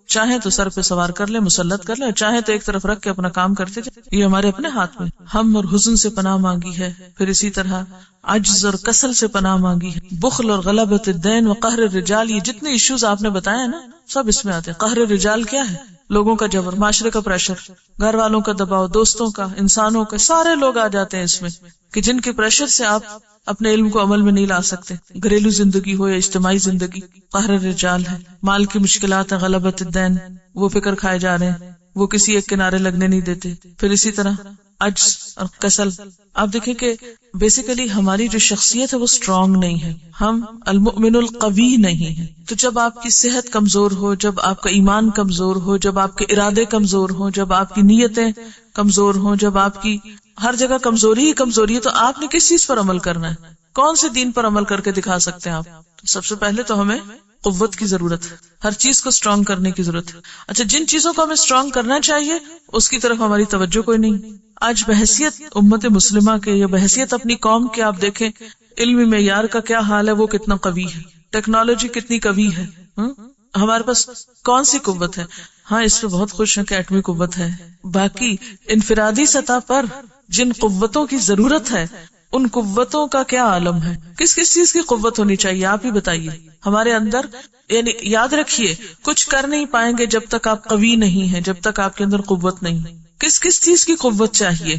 چاہے تو سر پہ سوار کر لے، مسلط کر لے، چاہے تو ایک طرف رکھ کے اپنا کام کرتے جائے. یہ ہمارے اپنے ہاتھ میں. ہم اور حزن سے پناہ مانگی ہے. پھر اسی طرح عجز اور کسل سے پناہ مانگی ہے. بخل اور غلبۃ الدین و قہر الرجال، یہ جتنے ایشوز آپ نے بتایا نا سب اس میں آتے ہیں. قہر الرجال کیا ہے؟ لوگوں کا جبر، معاشرے کا پریشر، گھر والوں کا دباؤ، دوستوں کا، انسانوں کا، سارے لوگ آ جاتے ہیں اس میں کہ جن کے پریشر سے آپ اپنے علم کو عمل میں نہیں لا سکتے. گھریلو زندگی ہو یا اجتماعی زندگی، قہر الرجال ہے. مال کی مشکلات ہیں، غلبۃ الدین، وہ فکر کھائے جا رہے ہیں، وہ کسی ایک کنارے لگنے نہیں دیتے. پھر اسی طرح عجز اور کسل. آپ دیکھیں کہ بیسیکلی ہماری جو شخصیت ہے وہ اسٹرانگ نہیں ہے، ہم المؤمن القوی نہیں ہے. تو جب آپ کی صحت کمزور ہو، جب آپ کا ایمان کمزور ہو، جب آپ کے ارادے کمزور ہوں، جب آپ کی نیتیں کمزور ہوں، جب آپ کی ہر جگہ کمزوری ہی کمزوری ہے، تو آپ نے کس چیز پر عمل کرنا ہے؟ کون سے دین پر عمل کر کے دکھا سکتے ہیں آپ؟ سب سے پہلے تو ہمیں قوت کی ضرورت ہے، ہر چیز کو اسٹرانگ کرنے کی ضرورت ہے. اچھا، جن چیزوں کو ہمیں اسٹرانگ کرنا چاہیے اس کی طرف ہماری توجہ کوئی نہیں. آج بحیثیت امت مسلمہ کے یا بحیثیت اپنی قوم کے آپ دیکھیں علمی معیار کا کیا حال ہے، وہ کتنا قوی ہے، ٹیکنالوجی کتنی قوی ہے. ہمارے پاس کون سی قوت ہے؟ ہاں، اس پہ بہت خوش ہیں کہ ایٹمی قوت ہے. باقی انفرادی سطح پر جن قوتوں کی ضرورت ہے ان قوتوں کا کیا عالم ہے؟ کس کس چیز کی قوت ہونی چاہیے آپ ہی بتائیے ہمارے اندر. یعنی یاد رکھیے کچھ کر نہیں پائیں گے جب تک آپ قوی نہیں ہیں، جب تک آپ کے اندر قوت نہیں. کس کس چیز کی قوت چاہیے؟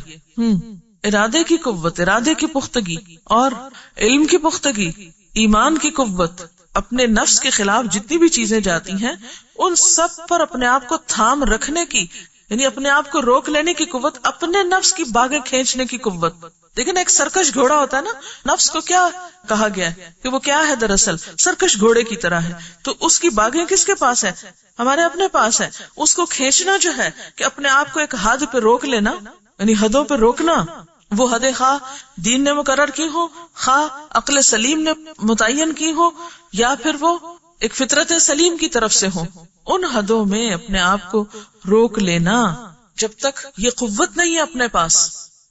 ارادے کی قوت، ارادے کی پختگی، اور علم کی پختگی، ایمان کی قوت. اپنے نفس کے خلاف جتنی بھی چیزیں جاتی ہیں ان سب پر اپنے آپ کو تھام رکھنے کی، یعنی اپنے آپ کو روک لینے کی قوت، اپنے نفس کی باغیں کھینچنے کی قوت. لیکن ایک سرکش گھوڑا ہوتا ہے نا، نفس کو کیا کہا گیا ہے کہ وہ کیا ہے؟ دراصل سرکش گھوڑے کی طرح ہے. تو اس کی باغیں کس کے پاس ہے؟ ہمارے اپنے پاس ہے. اس کو کھینچنا جو ہے کہ اپنے آپ کو ایک حد پہ روک لینا، یعنی حدوں پہ روکنا. وہ حدیں خواہ دین نے مقرر کی ہو، خواہ عقل سلیم نے متعین کی ہو، یا پھر وہ ایک فطرت سلیم کی طرف سے ہو، ان حدوں میں اپنے آپ کو روک لینا. جب تک یہ قوت نہیں ہے اپنے پاس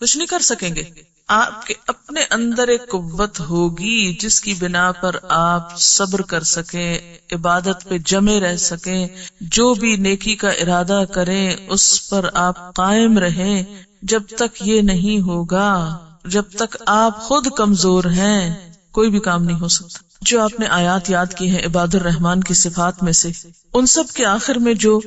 کچھ نہیں کر سکیں گے. آپ کے اپنے اندر ایک قوت ہوگی جس کی بنا پر آپ صبر کر سکیں، عبادت پہ جمے رہ سکیں، جو بھی نیکی کا ارادہ کریں اس پر آپ قائم رہیں. جب تک یہ نہیں ہوگا، جب تک آپ خود کمزور ہیں، کوئی بھی کام نہیں ہو سکتا. جو آپ نے آیات یاد کی ہیں عباد الرحمن کی صفات میں سے، ان سب کے آخر میں جو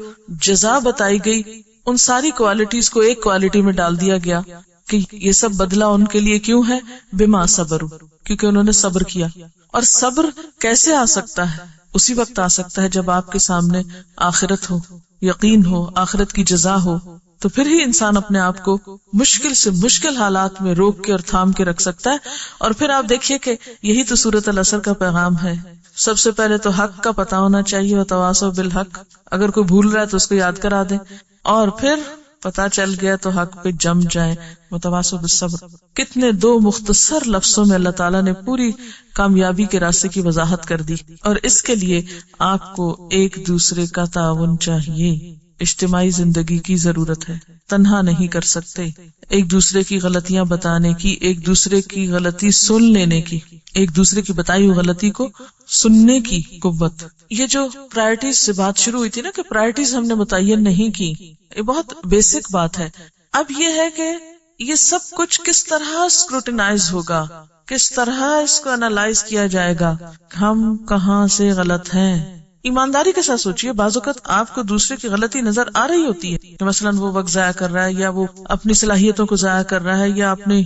جزا بتائی گئی ان ساری کوالٹیز کو ایک کوالٹی میں ڈال دیا گیا کہ یہ سب بدلہ ان کے لیے کیوں ہے؟ بما صبروا، کیونکہ انہوں نے صبر کیا. اور صبر کیسے آ سکتا ہے؟ اسی وقت آ سکتا ہے جب آپ کے سامنے آخرت ہو، یقین ہو، آخرت کی جزا ہو، تو پھر ہی انسان اپنے آپ کو مشکل سے مشکل حالات میں روک کے اور تھام کے رکھ سکتا ہے. اور پھر آپ دیکھیے کہ یہی تو سورۃ العصر کا پیغام ہے. سب سے پہلے تو حق کا پتہ ہونا چاہیے، وتواصوا بالحق، اگر کوئی بھول رہا ہے تو اس کو یاد کرا دیں، اور پھر پتہ چل گیا تو حق پہ جم جائیں، وتواصوا بالصبر. کتنے دو مختصر لفظوں میں اللہ تعالیٰ نے پوری کامیابی کے راستے کی وضاحت کر دی. اور اس کے لیے آپ کو ایک دوسرے کا تعاون چاہیے، اجتماعی زندگی کی ضرورت ہے، تنہا نہیں کر سکتے. ایک دوسرے کی غلطیاں بتانے کی، ایک دوسرے کی غلطی سن لینے کی، ایک دوسرے کی بتائی ہوئی غلطی کو سننے کی قوت. یہ جو پرائرٹیز سے بات شروع ہوئی تھی نا، کہ پرائرٹیز ہم نے متعین نہیں کی، یہ بہت بیسک بات ہے. اب یہ ہے کہ یہ سب کچھ کس طرح اسکروٹینائز ہوگا، کس طرح اس کو انالائز کیا جائے گا، ہم کہاں سے غلط ہیں. ایمانداری کے ساتھ سوچئے، بعض اوقات آپ کو دوسرے کی غلطی نظر آ رہی ہوتی ہے کہ مثلاً وہ وقت ضائع کر رہا ہے، یا وہ اپنی صلاحیتوں کو ضائع کر رہا ہے، یا اپنے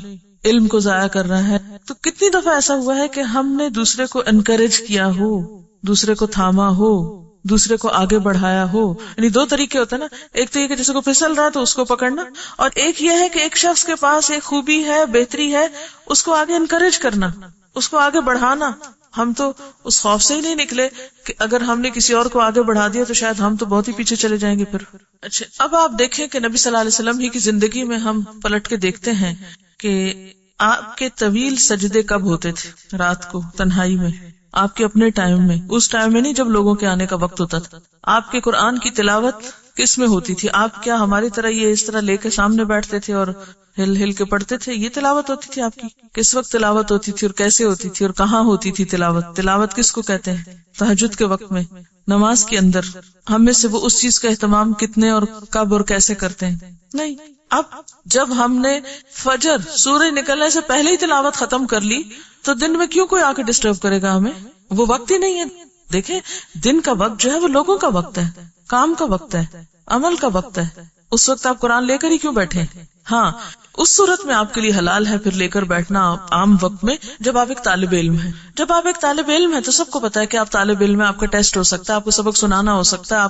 علم کو ضائع کر رہا ہے. تو کتنی دفعہ ایسا ہوا ہے کہ ہم نے دوسرے کو انکریج کیا ہو، دوسرے کو تھاما ہو، دوسرے کو آگے بڑھایا ہو. یعنی دو طریقے ہوتے ہیں نا، ایک تو یہ کہ جیسے کو پھسل رہا ہے تو اس کو پکڑنا، اور ایک یہ ہے کہ ایک شخص کے پاس ایک خوبی ہے، بہتری ہے، اس کو آگے انکریج کرنا، اس کو آگے بڑھانا. ہم تو اس خوف سے ہی نہیں نکلے کہ اگر ہم نے کسی اور کو آگے بڑھا دیا تو شاید ہم تو بہت ہی پیچھے چلے جائیں گے پھر. اچھا، اب آپ دیکھیں کہ نبی صلی اللہ علیہ وسلم ہی کی زندگی میں ہم پلٹ کے دیکھتے ہیں کہ آپ کے طویل سجدے کب ہوتے تھے؟ رات کو تنہائی میں، آپ کے اپنے ٹائم میں، اس ٹائم میں نہیں جب لوگوں کے آنے کا وقت ہوتا تھا. آپ کے قرآن کی تلاوت کس میں ہوتی تھی؟ آپ کیا ہماری طرح یہ اس طرح لے کے سامنے بیٹھتے تھے اور ہل ہل کے پڑھتے تھے؟ یہ تلاوت ہوتی تھی آپ کی. کس وقت تلاوت ہوتی تھی اور کیسے ہوتی تھی اور کہاں ہوتی تھی تلاوت؟ تلاوت کس کو کہتے ہیں؟ تہجد کے وقت میں، نماز کے اندر. ہم میں سے وہ اس چیز کا اہتمام کتنے اور کب اور کیسے کرتے ہیں؟ نہیں. اب جب ہم نے فجر سورج نکلنے سے پہلے ہی تلاوت ختم کر لی تو دن میں کیوں کوئی آ کے ڈسٹرب کرے گا ہمیں؟ وہ وقت ہی نہیں ہے. دیکھیں، دن کا وقت جو ہے وہ لوگوں کا وقت ہے، کام کا وقت ہے، عمل کا وقت ہے. اس وقت آپ قرآن لے کر ہی کیوں بیٹھے؟ ہاں، اس صورت میں آپ کے لیے حلال ہے پھر لے کر بیٹھنا عام وقت میں، جب آپ ایک طالب علم ہیں. جب آپ ایک طالب علم ہیں تو سب کو پتا ہے کہ آپ طالب علم ہیں، آپ کا ٹیسٹ ہو سکتا ہے، آپ کو سبق سنانا ہو سکتا ہے،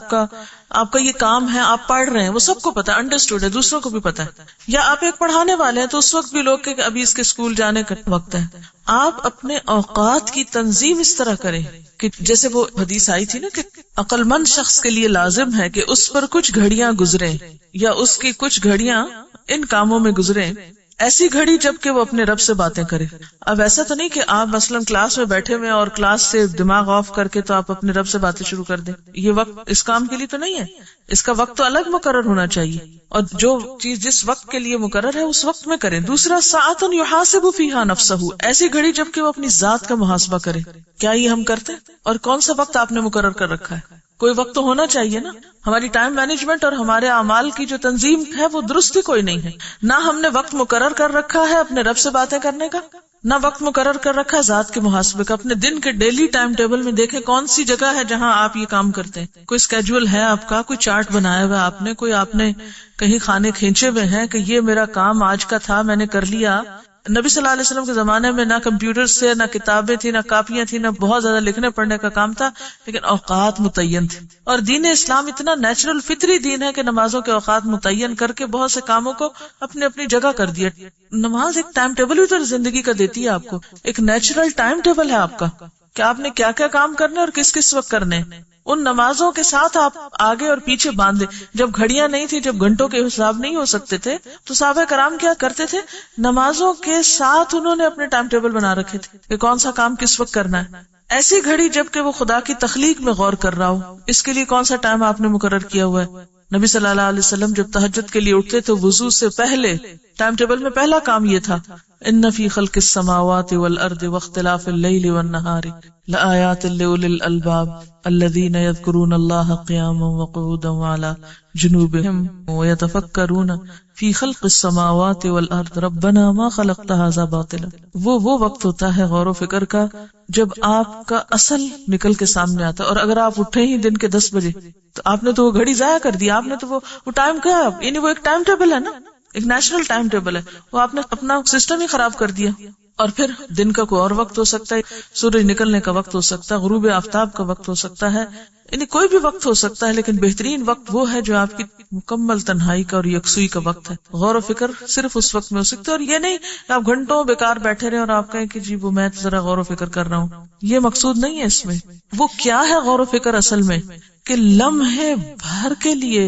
آپ کا یہ کام ہے، آپ پڑھ رہے ہیں، وہ سب کو پتا ہے، انڈرسٹوڈ ہے، دوسروں کو بھی پتا ہے. یا آپ ایک پڑھانے والے ہیں تو اس وقت بھی لوگ کہ ابھی اس کے اسکول جانے کا وقت ہے. آپ اپنے اوقات کی تنظیم اس طرح کریں کہ جیسے وہ حدیث آئی تھی نا کہ عقل مند شخص کے لیے لازم ہے کہ اس پر کچھ گھڑیاں گزریں یا اس کی کچھ گھڑیاں ان کاموں میں گزریں، ایسی گھڑی جب کہ وہ اپنے رب سے باتیں کرے. اب ایسا تو نہیں کہ آپ مثلا کلاس میں بیٹھے ہوئے اور کلاس سے دماغ آف کر کے تو آپ اپنے رب سے باتیں شروع کر دیں. یہ وقت اس کام کے لیے تو نہیں ہے، اس کا وقت تو الگ مقرر ہونا چاہیے، اور جو چیز جس وقت کے لیے مقرر ہے اس وقت میں کریں. دوسرا، ساعۃ یحاسب فیہا نفسہ، ایسی گھڑی جب کہ وہ اپنی ذات کا محاسبہ کرے. کیا یہ ہم کرتے؟ اور کون سا وقت آپ نے مقرر کر رکھا ہے؟ کوئی وقت تو ہونا چاہیے نا. ہماری ٹائم مینجمنٹ اور ہمارے اعمال کی جو تنظیم ہے وہ درست ہی کوئی نہیں ہے. نہ ہم نے وقت مقرر کر رکھا ہے اپنے رب سے باتیں کرنے کا، نہ وقت مقرر کر رکھا ہے ذات کے محاسبے کا. اپنے دن کے ڈیلی ٹائم ٹیبل میں دیکھیں کون سی جگہ ہے جہاں آپ یہ کام کرتے ہیں. کوئی اسکیجول ہے آپ کا، کوئی چارٹ بنایا ہوا آپ نے، کوئی آپ نے کہیں کھانے کھینچے ہوئے ہیں کہ یہ میرا کام آج کا تھا، میں نے کر لیا. نبی صلی اللہ علیہ وسلم کے زمانے میں نہ کمپیوٹر سے، نہ کتابیں تھی، نہ کاپیاں تھی، نہ بہت زیادہ لکھنے پڑھنے کا کام تھا، لیکن اوقات متعین تھے. اور دین اسلام اتنا نیچرل فطری دین ہے کہ نمازوں کے اوقات متعین کر کے بہت سے کاموں کو اپنی اپنی جگہ کر دیا. نماز ایک ٹائم ٹیبل بھی تو زندگی کا دیتی ہے آپ کو، ایک نیچرل ٹائم ٹیبل ہے آپ کا کہ آپ نے کیا کیا کام کرنے اور کس کس وقت کرنے. ان نمازوں کے ساتھ آپ آگے اور پیچھے باندھے. جب گھڑیاں نہیں تھی، جب گھنٹوں کے حساب نہیں ہو سکتے تھے، تو صحابہ کرام کیا کرتے تھے؟ نمازوں کے ساتھ انہوں نے اپنے ٹائم ٹیبل بنا رکھے تھے کہ کون سا کام کس وقت کرنا ہے. ایسی گھڑی جب کہ وہ خدا کی تخلیق میں غور کر رہا ہو، اس کے لیے کون سا ٹائم آپ نے مقرر کیا ہوا ہے؟ نبی صلی اللہ علیہ وسلم جب تہجد کے لیے اٹھتے تو وضو سے پہلے ٹائم ٹیبل میں پہلا کام یہ تھا، ان فی خلق السماوات والارض واختلاف اللیل والنہار لآیات لأولی الالباب الذین یذکرون اللہ قیاما وقعودا وعلی جنوبہم ویتفکرون فی خلق السماوات والارض ربنا ما خلقت ھذا باطلا. وہ وقت ہوتا ہے غور و فکر کا جب آپ کا اصل نکل کے سامنے آتا ہے. اور اگر آپ اٹھے ہی دن کے 10 بجے تو آپ نے تو وہ گھڑی ضائع کر دی، آپ نے تو وہ ٹائم کیا، یعنی وہ ایک ٹائم ٹیبل ہے نا. ایک نیچرل ٹائم ٹیبل ہے، وہ آپ نے اپنا سسٹم ہی خراب کر دیا. اور پھر دن کا کوئی اور وقت ہو سکتا ہے، سورج نکلنے کا وقت ہو سکتا ہے، غروب آفتاب کا وقت ہو سکتا ہے، یعنی کوئی بھی وقت ہو سکتا ہے، لیکن بہترین وقت وہ ہے جو آپ کی مکمل تنہائی کا اور یکسوئی کا وقت ہے. غور و فکر صرف اس وقت میں ہو سکتا ہے، اور یہ نہیں کہ آپ گھنٹوں بیکار بیٹھے رہے اور آپ کہیں کہ جی وہ میں ذرا غور و فکر کر رہا ہوں. یہ مقصود نہیں ہے اس میں. وہ کیا ہے غور و فکر اصل میں؟ کہ لمحے بھر کے لیے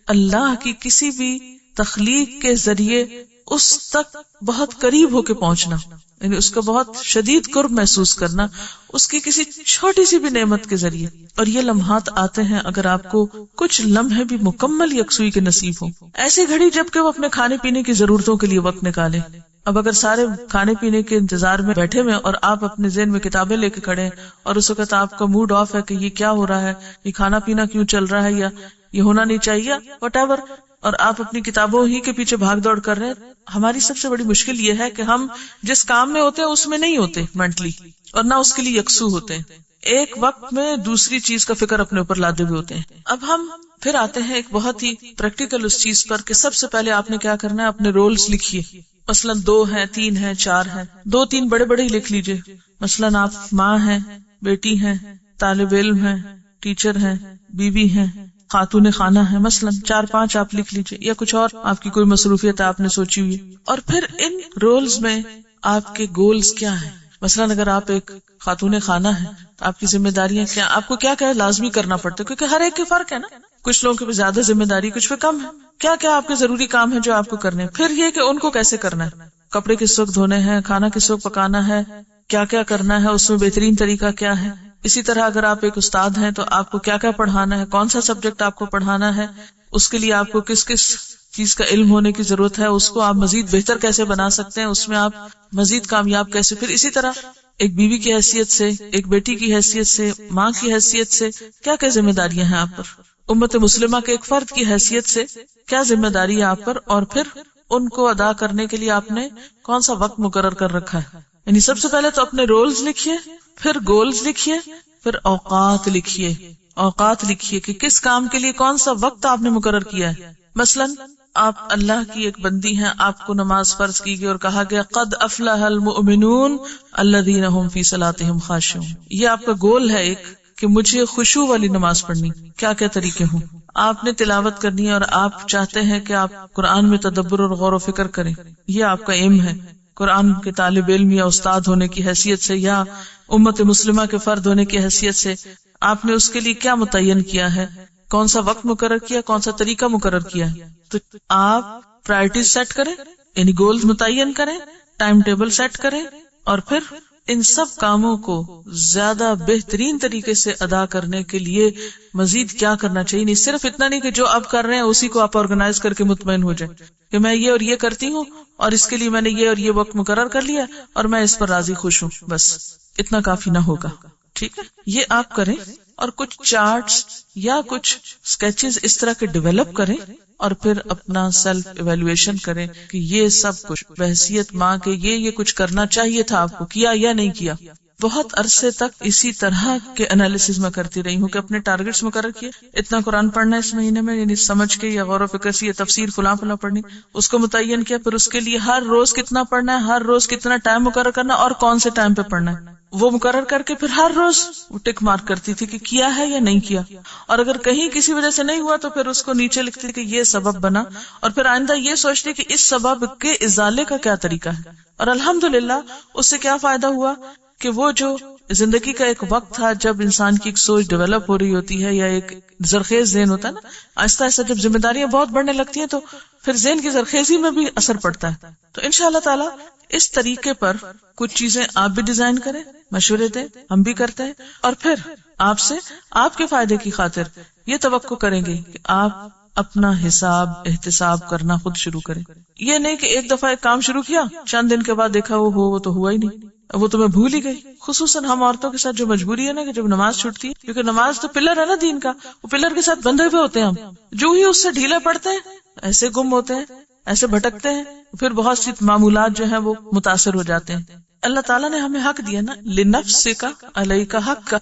اللہ کی کسی بھی تخلیق کے ذریعے اس تک بہت قریب ہو کے پہنچنا، یعنی اس کا بہت شدید قرب محسوس کرنا اس کی کسی چھوٹی سی بھی نعمت کے ذریعے. اور یہ لمحات آتے ہیں اگر آپ کو کچھ لمحے بھی مکمل یکسوئی کے نصیب ہوں. ایسی گھڑی جب کہ وہ اپنے کھانے پینے کی ضرورتوں کے لیے وقت نکالے. اب اگر سارے کھانے پینے کے انتظار میں بیٹھے ہوئے اور آپ اپنے ذہن میں کتابیں لے کے کھڑے ہیں اور اس وقت آپ کا موڈ آف ہے کہ یہ کیا ہو رہا ہے، یہ کھانا پینا کیوں چل رہا ہے، یا یہ ہونا نہیں چاہیے، وٹ ایور، اور آپ اپنی کتابوں ہی کے پیچھے بھاگ دوڑ کر رہے ہیں. ہماری سب سے بڑی مشکل یہ ہے کہ ہم جس کام میں ہوتے ہیں اس میں نہیں ہوتے مینٹلی، اور نہ اس کے لیے یکسو ہوتے ہیں. ایک وقت میں دوسری چیز کا فکر اپنے اوپر لادے ہوئے ہوتے ہیں. اب ہم پھر آتے ہیں ایک بہت ہی پریکٹیکل اس چیز پر کہ سب سے پہلے آپ نے کیا کرنا ہے، اپنے رولز لکھیے. مثلاً 2 ہیں، 3 ہیں، 4 ہیں، 2-3 بڑے بڑے ہی لکھ لیجئے. مثلاً آپ ماں ہیں، بیٹی ہیں، طالب علم ہیں، ٹیچر ہیں، بیوی ہیں، خاتون خانہ ہے، مثلاً 4-5 آپ لکھ لیجئے، یا کچھ اور آپ کی کوئی مصروفیت آپ نے سوچی ہوئی. اور پھر ان رولز میں آپ کے گولز کیا ہیں. مثلاً اگر آپ ایک خاتون خانہ ہیں تو آپ کی ذمہ داریاں کیا، آپ کو کیا کیا لازمی کرنا پڑتا ہے، کیونکہ ہر ایک کے فرق ہے نا. کچھ لوگوں پہ زیادہ ذمہ داری، کچھ پہ کم ہے. کیا کیا آپ کے ضروری کام ہے جو آپ کو کرنے ہیں. پھر یہ کہ ان کو کیسے کرنا ہے، کپڑے کس وقت دھونے ہیں، کھانا کس وقت پکانا ہے، کیا کیا کرنا ہے، اس میں بہترین طریقہ کیا ہے. اسی طرح اگر آپ ایک استاد ہیں تو آپ کو کیا کیا پڑھانا ہے، کون سا سبجیکٹ آپ کو پڑھانا ہے، اس کے لیے آپ کو کس کس چیز کا علم ہونے کی ضرورت ہے، اس کو آپ مزید بہتر کیسے بنا سکتے ہیں، اس میں آپ مزید کامیاب کیسے. پھر اسی طرح ایک بیوی کی حیثیت سے، ایک بیٹی کی حیثیت سے، ماں کی حیثیت سے کیا کیا ذمہ داریاں ہیں آپ پر. امت مسلمہ کے ایک فرد کی حیثیت سے کیا ذمہ داری ہے آپ پر، اور پھر ان کو ادا کرنے کے لیے آپ نے کون سا وقت مقرر کر رکھا ہے. یعنی سب سے پہلے تو اپنے رولز لکھیے، پھر گولز لکھیے، پھر اوقات لکھیے. اوقات لکھیے کہ کس کام کے لیے کون سا وقت آپ نے مقرر کیا ہے. مثلاً آپ اللہ کی ایک بندی ہیں، آپ کو نماز فرض کی گئی اور کہا گیا قد افلح المؤمنون الذین هم فی صلاتهم خاشعون. یہ آپ کا گول ہے ایک کہ مجھے خشوع والی نماز پڑھنی. کیا کیا طریقے ہوں. آپ نے تلاوت کرنی ہے اور آپ چاہتے ہیں کہ آپ قرآن میں تدبر اور غور و فکر کریں، یہ آپ کا ایم ہے. قرآن کے طالب علم یا استاد ہونے کی حیثیت سے یا امت مسلمہ کے فرد ہونے کی حیثیت سے آپ نے اس کے لیے کیا متعین کیا ہے، کون سا وقت مقرر کیا، کون سا طریقہ مقرر کیا. تو آپ پرائرٹیز سیٹ کریں، یعنی گولز متعین کریں، ٹائم ٹیبل سیٹ کریں، اور پھر ان سب کاموں کو زیادہ بہترین طریقے سے ادا کرنے کے لیے مزید کیا کرنا چاہیے. نہیں صرف اتنا نہیں کہ جو آپ کر رہے ہیں اسی کو آپ آرگنائز کر کے مطمئن ہو جائیں کہ میں یہ اور یہ کرتی ہوں اور اس کے لیے میں نے یہ اور یہ وقت مقرر کر لیا اور میں اس پر راضی خوش ہوں، بس اتنا کافی نہ ہوگا. ٹھیک ہے، یہ آپ کریں اور کچھ چارٹس یا کچھ اسکیچز اس طرح کے ڈیولپ کریں اور پھر اپنا سیلف ایویلویشن کریں کہ یہ سب کچھ بحیثیت ماں کے یہ کچھ کرنا چاہیے تھا، آپ کو کیا یا نہیں کیا. بہت عرصے تک اسی طرح کے انالیسز میں کرتی رہی ہوں کہ اپنے ٹارگٹس مقرر کیے، اتنا قرآن پڑھنا ہے اس مہینے میں، یعنی سمجھ کے یا غور و فکر سے یا تفسیر فلاں پڑھنی، اس کو متعین کیا. پھر اس کے لیے ہر روز کتنا پڑھنا ہے، ہر روز کتنا ٹائم مقرر کرنا اور کون سے ٹائم پہ پڑھنا ہے، وہ مقرر کر کے پھر ہر روز وہ ٹک مارک کرتی تھی کہ کیا ہے یا نہیں کیا. اور اگر کہیں کسی وجہ سے نہیں ہوا تو پھر اس کو نیچے لکھتی کہ یہ سبب بنا، اور پھر آئندہ یہ سوچتی کہ اس سبب کے ازالے کا کیا طریقہ ہے. اور الحمدللہ اس سے کیا فائدہ ہوا کہ وہ جو زندگی کا ایک وقت تھا جب انسان کی ایک سوچ ڈیولپ ہو رہی ہوتی ہے یا ایک زرخیز ذہن ہوتا ہے نا، آہستہ آہستہ جب ذمہ داریاں بہت بڑھنے لگتی ہیں تو پھر ذہن کی زرخیزی میں بھی اثر پڑتا ہے. تو انشاءاللہ تعالی اس طریقے پر کچھ چیزیں آپ بھی ڈیزائن کریں، مشورے دیں، ہم بھی کرتے ہیں، اور پھر آپ سے آپ کے فائدے کی خاطر یہ توقع کریں گے کہ آپ اپنا حساب احتساب کرنا خود شروع کریں. یہ نہیں کہ ایک دفعہ ایک کام شروع کیا، چند دن کے بعد دیکھا وہ تو ہوا ہی نہیں، وہ تو میں بھول ہی گئی. خصوصاً ہم عورتوں کے ساتھ جو مجبوری ہے نا کہ جب نماز چھوٹتی ہے، کیونکہ نماز تو پلر ہے نا دین کا، وہ پلر کے ساتھ بندھے ہوئے ہوتے ہیں، ہم جو ہی اس سے ڈھیلے پڑتے ہیں ایسے گم ہوتے ہیں، ایسے بھٹکتے ہیں، پھر بہت سی معمولات جو ہیں وہ متاثر ہو جاتے ہیں. اللہ تعالیٰ نے ہمیں حق دیا نا، لنفسک علیک حق کا،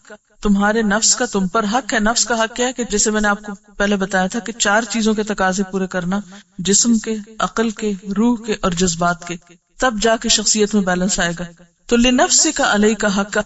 تمہارے نفس کا تم پر حق ہے. نفس کا حق کیا ہے کہ جیسے میں نے آپ کو پہلے بتایا تھا کہ 4 چیزوں کے تقاضے پورے کرنا، جسم کے، عقل کے، روح کے اور جذبات کے، تب جا کے شخصیت میں بیلنس آئے گا. تو لنفسک علیک حق،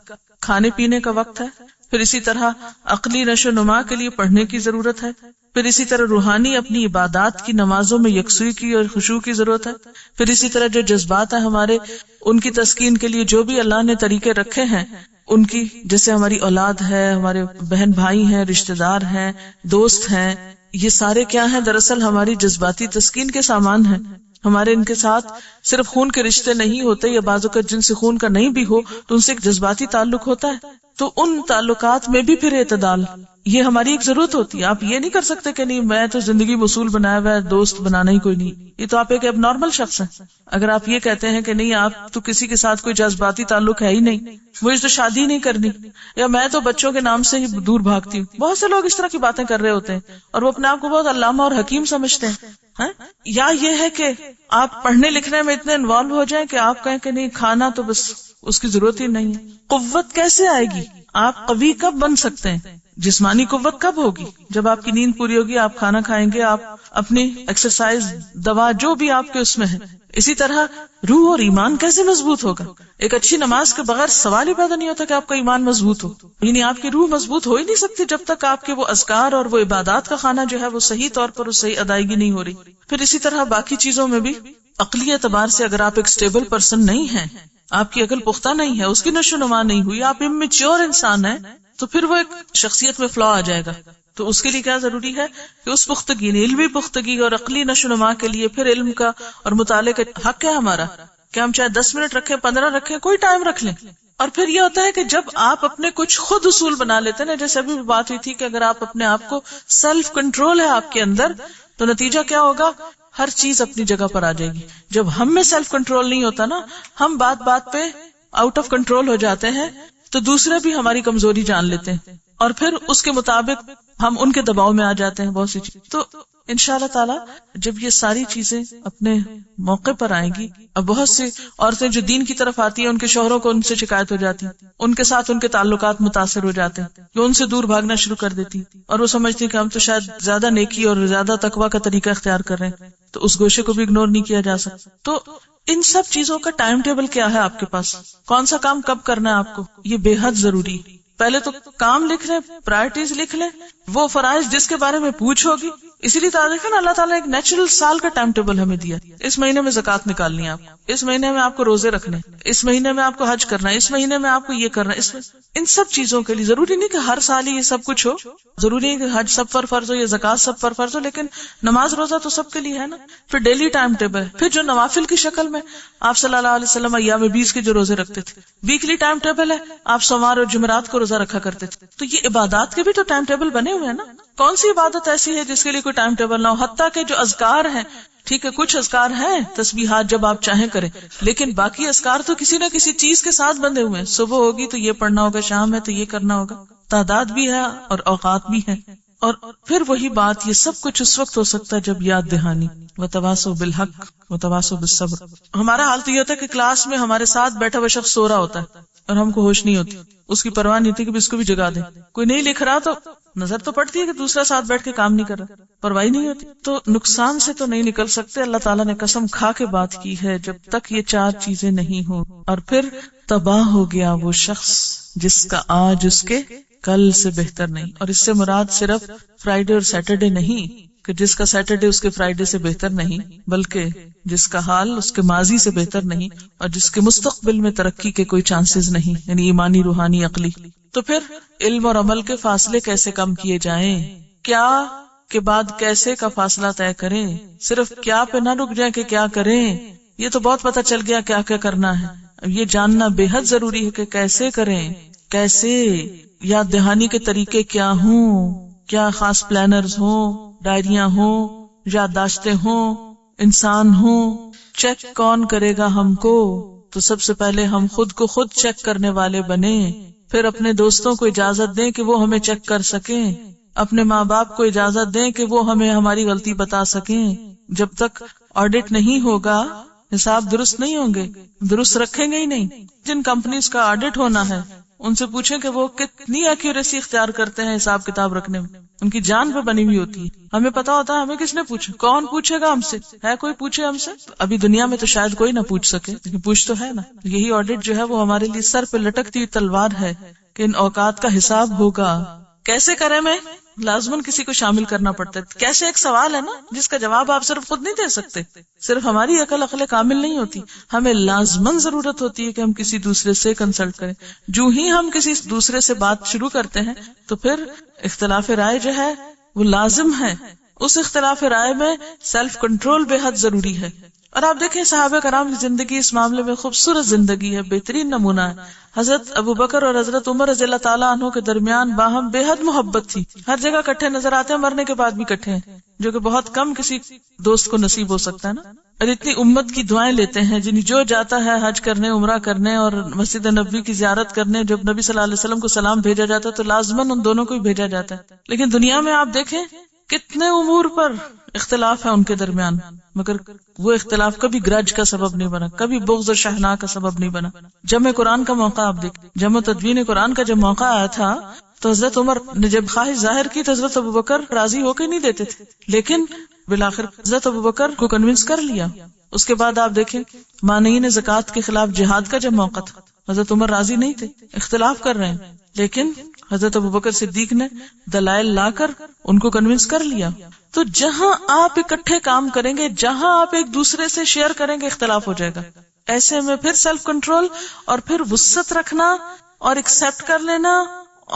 کھانے پینے کا وقت ہے. پھر اسی طرح عقلی نشو و نما کے لیے پڑھنے کی ضرورت ہے. پھر اسی طرح روحانی اپنی عبادات کی، نمازوں میں یکسوئی کی اور خشوع کی ضرورت ہے. پھر اسی طرح جو جذبات ہیں ہمارے، ان کی تسکین کے لیے جو بھی اللہ نے طریقے رکھے ہیں ان کی، جیسے ہماری اولاد ہے، ہمارے بہن بھائی ہیں، رشتہ دار ہیں، دوست ہیں، یہ سارے کیا ہیں؟ دراصل ہماری جذباتی تسکین کے سامان ہیں. ہمارے ان کے ساتھ صرف خون کے رشتے نہیں ہوتے، یا بعض اوقات جن سے خون کا نہیں بھی ہو تو ان سے ایک جذباتی تعلق ہوتا ہے. تو ان تعلقات میں بھی پھر اعتدال، یہ ہماری ایک ضرورت ہوتی ہے. آپ یہ نہیں کر سکتے کہ نہیں میں تو زندگی میں اصول بنایا ہوا ہے، دوست بنانا ہی کوئی نہیں. یہ تو آپ ایک اب نارمل شخص ہیں. اگر آپ یہ کہتے ہیں کہ نہیں آپ تو کسی کے ساتھ کوئی جذباتی تعلق ہے ہی نہیں، مجھے تو شادی نہیں کرنی، یا میں تو بچوں کے نام سے ہی دور بھاگتی ہوں. بہت سے لوگ اس طرح کی باتیں کر رہے ہوتے ہیں اور وہ اپنے آپ کو بہت علامہ اور حکیم سمجھتے ہیں. یا یہ ہے کہ آپ پڑھنے لکھنے میں اتنے انوالو ہو جائیں کہ آپ کہیں کہ نہیں کھانا تو بس اس کی ضرورت ہی نہیں ہے. قوت کیسے آئے گی؟ آپ قوی کب بن سکتے ہیں؟ جسمانی قوت کب ہوگی؟ جب آپ کی نیند پوری ہوگی، آپ کھانا کھائیں گے، آپ اپنی ایکسرسائز، دوا، جو بھی آپ کے اس میں ہے. اسی طرح روح اور ایمان کیسے مضبوط ہوگا؟ ایک اچھی نماز کے بغیر سوال ہی پیدا نہیں ہوتا کہ آپ کا ایمان مضبوط ہو. یعنی آپ کی روح مضبوط ہو ہی نہیں سکتی جب تک آپ کے وہ اذکار اور وہ عبادات کا کھانا جو ہے وہ صحیح طور پر وہ صحیح ادائیگی نہیں ہو رہی. پھر اسی طرح باقی چیزوں میں بھی عقلی اعتبار سے اگر آپ ایک سٹیبل پرسن نہیں ہیں، آپ کی عقل پختہ نہیں ہے، اس کی نشو نما نہیں ہوئی، آپ امیچور انسان ہیں، تو پھر وہ ایک شخصیت میں فلا آ جائے گا. تو اس کے لیے کیا ضروری ہے کہ اس پختگی، علمی پختگی اور عقلی نشو نما کے لیے پھر علم کا اور مطالعے کا حق ہے ہمارا کہ ہم چاہے 10 منٹ رکھیں، 15 رکھیں، کوئی ٹائم رکھ لیں. اور پھر یہ ہوتا ہے کہ جب آپ اپنے کچھ خود اصول بنا لیتے ہیں، جیسے ابھی بات ہوئی تھی کہ اگر آپ اپنے آپ کو سیلف کنٹرول ہے آپ کے اندر، تو نتیجہ کیا ہوگا؟ ہر چیز اپنی جگہ پر آ جائے گی. جب ہم میں سیلف کنٹرول نہیں ہوتا نا، ہم بات بات پہ آؤٹ آف کنٹرول ہو جاتے ہیں، تو دوسرے بھی ہماری کمزوری جان لیتے ہیں اور پھر اس کے مطابق ہم ان کے دباؤ میں آ جاتے ہیں بہت سی چیز. تو انشاءاللہ تعالی جب یہ ساری چیزیں اپنے موقع پر آئیں گی، اب بہت سی عورتیں جو دین کی طرف آتی ہیں ان کے شوہروں کو ان سے شکایت ہو جاتی، ان کے ساتھ ان کے تعلقات متاثر ہو جاتے ہیں، وہ ان سے دور بھاگنا شروع کر دیتی اور وہ سمجھتی کہ ہم تو شاید زیادہ نیکی اور زیادہ تقویٰ کا طریقہ اختیار کر رہے ہیں. تو اس گوشے کو بھی اگنور نہیں کیا جا سکتا. تو ان سب چیزوں کا ٹائم ٹیبل کیا ہے آپ کے پاس؟ کون سا کام کب کرنا ہے آپ کو؟ یہ بے حد ضروری. پہلے تو کام لکھ لیں، پرائرٹیز لکھ لیں، وہ فرائض جس کے بارے میں پوچھ ہوگی. اسی لیے دیکھیں نا اللہ تعالیٰ نے ایک نیچرل سال کا ٹائم ٹیبل ہمیں دیا. اس مہینے میں زکوٰۃ نکالنی ہے آپ، اس مہینے میں آپ کو روزے رکھنے، اس مہینے میں آپ کو حج کرنا ہے، اس مہینے میں آپ کو یہ کرنا ہے. ان سب چیزوں کے لیے ضروری نہیں کہ ہر سال ہی یہ سب کچھ ہو، ضروری نہیں کہ حج سب پر فرض ہو یا زکوٰۃ سب پر فرض ہو، لیکن نماز روزہ تو سب کے لیے ہے نا. پھر ڈیلی ٹائم ٹیبل، پھر جو نوافل کی شکل میں آپ صلی اللہ علیہ وسلم ایام 20 کے جو روزے رکھتے تھے، ویکلی ٹائم ٹیبل ہے، آپ سوموار اور جمعرات کو روزہ رکھا کرتے تھے. تو یہ عبادات کے بھی تو ٹائم ٹیبل بنے ہوئے ہیں نا. کون سی عبادت ایسی ہے جس کے لیے کوئی ٹائم ٹیبل نہ ہو؟ حتیٰ کہ جو اذکار ہیں، ٹھیک ہے کچھ اذکار ہیں تسبیحات جب آپ چاہیں کریں، لیکن باقی اذکار تو کسی نہ کسی چیز کے ساتھ بندھے ہوئے ہیں. صبح ہوگی تو یہ پڑھنا ہوگا، شام ہے تو یہ کرنا ہوگا، تعداد بھی ہے اور اوقات بھی ہے. اور پھر وہی بات، یہ سب کچھ اس وقت ہو سکتا ہے جب یاد دہانی وتواصوا بالحق وتواصوا بالصبر. ہمارا حال تو یہ ہوتا ہے کہ کلاس میں ہمارے ساتھ بیٹھا ہوا شخص سو رہا ہوتا ہے اور ہم کو ہوش نہیں ہوتی، اس کی پرواہ نہیں ہوتی کہ اس کو بھی جگا دیں. کوئی نہیں لکھ رہا تو نظر تو پڑتی ہے کہ دوسرا ساتھ بیٹھ کے کام نہیں کر رہا، پرواہ نہیں ہوتی. تو نقصان سے تو نہیں نکل سکتے. اللہ تعالیٰ نے قسم کھا کے بات کی ہے جب تک یہ 4 چیزیں نہیں ہوں. اور پھر تباہ ہو گیا وہ شخص جس کا آج اس کے کل سے بہتر نہیں. اور اس سے مراد صرف فرائیڈے اور سیٹرڈے نہیں کہ جس کا سیٹرڈے اس کے فرائیڈے سے بہتر نہیں، بلکہ جس کا حال اس کے ماضی سے بہتر نہیں اور جس کے مستقبل میں ترقی کے کوئی چانسز نہیں، یعنی ایمانی، روحانی، عقلی. تو پھر علم اور عمل کے فاصلے کیسے کم کیے جائیں؟ کیا کے بعد کیسے کا فاصلہ طے کریں. صرف کیا پہ نہ رک جائیں کہ کیا کریں. یہ تو بہت پتہ چل گیا کیا کیا کرنا ہے. یہ جاننا بے حد ضروری ہے کہ کیسے کریں، کیسے یاد دہانی کے طریقے کیا ہوں، کیا خاص پلانرز ہوں، ڈائریاں ہوں، یادداشتیں ہوں، انسان ہوں. چیک کون کرے گا ہم کو؟ تو سب سے پہلے ہم خود کو خود چیک کرنے والے بنے. پھر اپنے دوستوں کو اجازت دیں کہ وہ ہمیں چیک کر سکیں. اپنے ماں باپ کو اجازت دیں کہ وہ ہمیں ہماری غلطی بتا سکیں. جب تک آڈٹ نہیں ہوگا، حساب درست نہیں ہوں گے، درست رکھیں گے ہی نہیں. جن کمپنیز کا آڈٹ ہونا ہے ان سے پوچھیں کہ وہ کتنی ایکیوریسی اختیار کرتے ہیں حساب کتاب رکھنے میں، ان کی جان پہ بنی ہوئی ہوتی ہے. ہمیں پتا ہوتا ہے ہمیں کس نے پوچھا، کون پوچھے گا ہم سے، ہے کوئی پوچھے ہم سے؟ ابھی دنیا میں تو شاید کوئی نہ پوچھ سکے، لیکن پوچھ تو ہے نا. یہی آڈٹ جو ہے وہ ہمارے لیے سر پہ لٹکتی ہوئی تلوار ہے کہ ان اوقات کا حساب ہوگا. کیسے کریں میں لازماً کسی کو شامل کرنا پڑتا ہے. کیسے ایک سوال ہے نا جس کا جواب آپ صرف خود نہیں دے سکتے، صرف ہماری عقل کامل نہیں ہوتی، ہمیں لازماً ضرورت ہوتی ہے کہ ہم کسی دوسرے سے کنسلٹ کریں. جو ہی ہم کسی دوسرے سے بات شروع کرتے ہیں تو پھر اختلاف رائے جو ہے وہ لازم ہے. اس اختلاف رائے میں سیلف کنٹرول بے حد ضروری ہے. اور آپ دیکھیں صحابہ کرام کی زندگی اس معاملے میں خوبصورت زندگی ہے، بہترین نمونہ ہے. حضرت ابو بکر اور حضرت عمر رضی اللہ تعالیٰ عنہ کے درمیان باہم بے حد محبت تھی. ہر جگہ کٹھے نظر آتے ہیں، مرنے کے بعد بھی کٹھے ہیں، جو کہ بہت کم کسی دوست کو نصیب ہو سکتا ہے نا. اور اتنی امت کی دعائیں لیتے ہیں، جن جو جاتا ہے حج کرنے، عمرہ کرنے اور مسجد نبوی کی زیارت کرنے، جب نبی صلی اللہ علیہ وسلم کو سلام بھیجا جاتا ہے تو لازماً ان دونوں کو ہی بھیجا جاتا ہے. لیکن دنیا میں آپ دیکھیں کتنے امور پر اختلاف ہے ان کے درمیان، مگر وہ اختلاف کبھی گرج کا سبب نہیں بنا، کبھی بغض اور شحناء کا سبب نہیں بنا. جمع قرآن کا موقع آپ دیکھ، جمع تدوین قرآن کا جب موقع آیا تھا تو حضرت عمر نے جب خواہش ظاہر کی تو حضرت ابو بکر راضی ہو کے نہیں دیتے تھے، لیکن بالآخر حضرت ابو بکر کو کنونس کر لیا. اس کے بعد آپ دیکھیں مانعین زکوٰۃ کے خلاف جہاد کا جب موقع تھا، حضرت عمر راضی نہیں تھے، اختلاف کر رہے ہیں، لیکن حضرت ابوبکر صدیق نے دلائل لا کر ان کو کنونس کر لیا. تو جہاں آپ اکٹھے کام کریں گے، جہاں آپ ایک دوسرے سے شیئر کریں گے، اختلاف ہو جائے گا. ایسے میں پھر سیلف کنٹرول اور پھر وسعت رکھنا اور ایکسپٹ کر لینا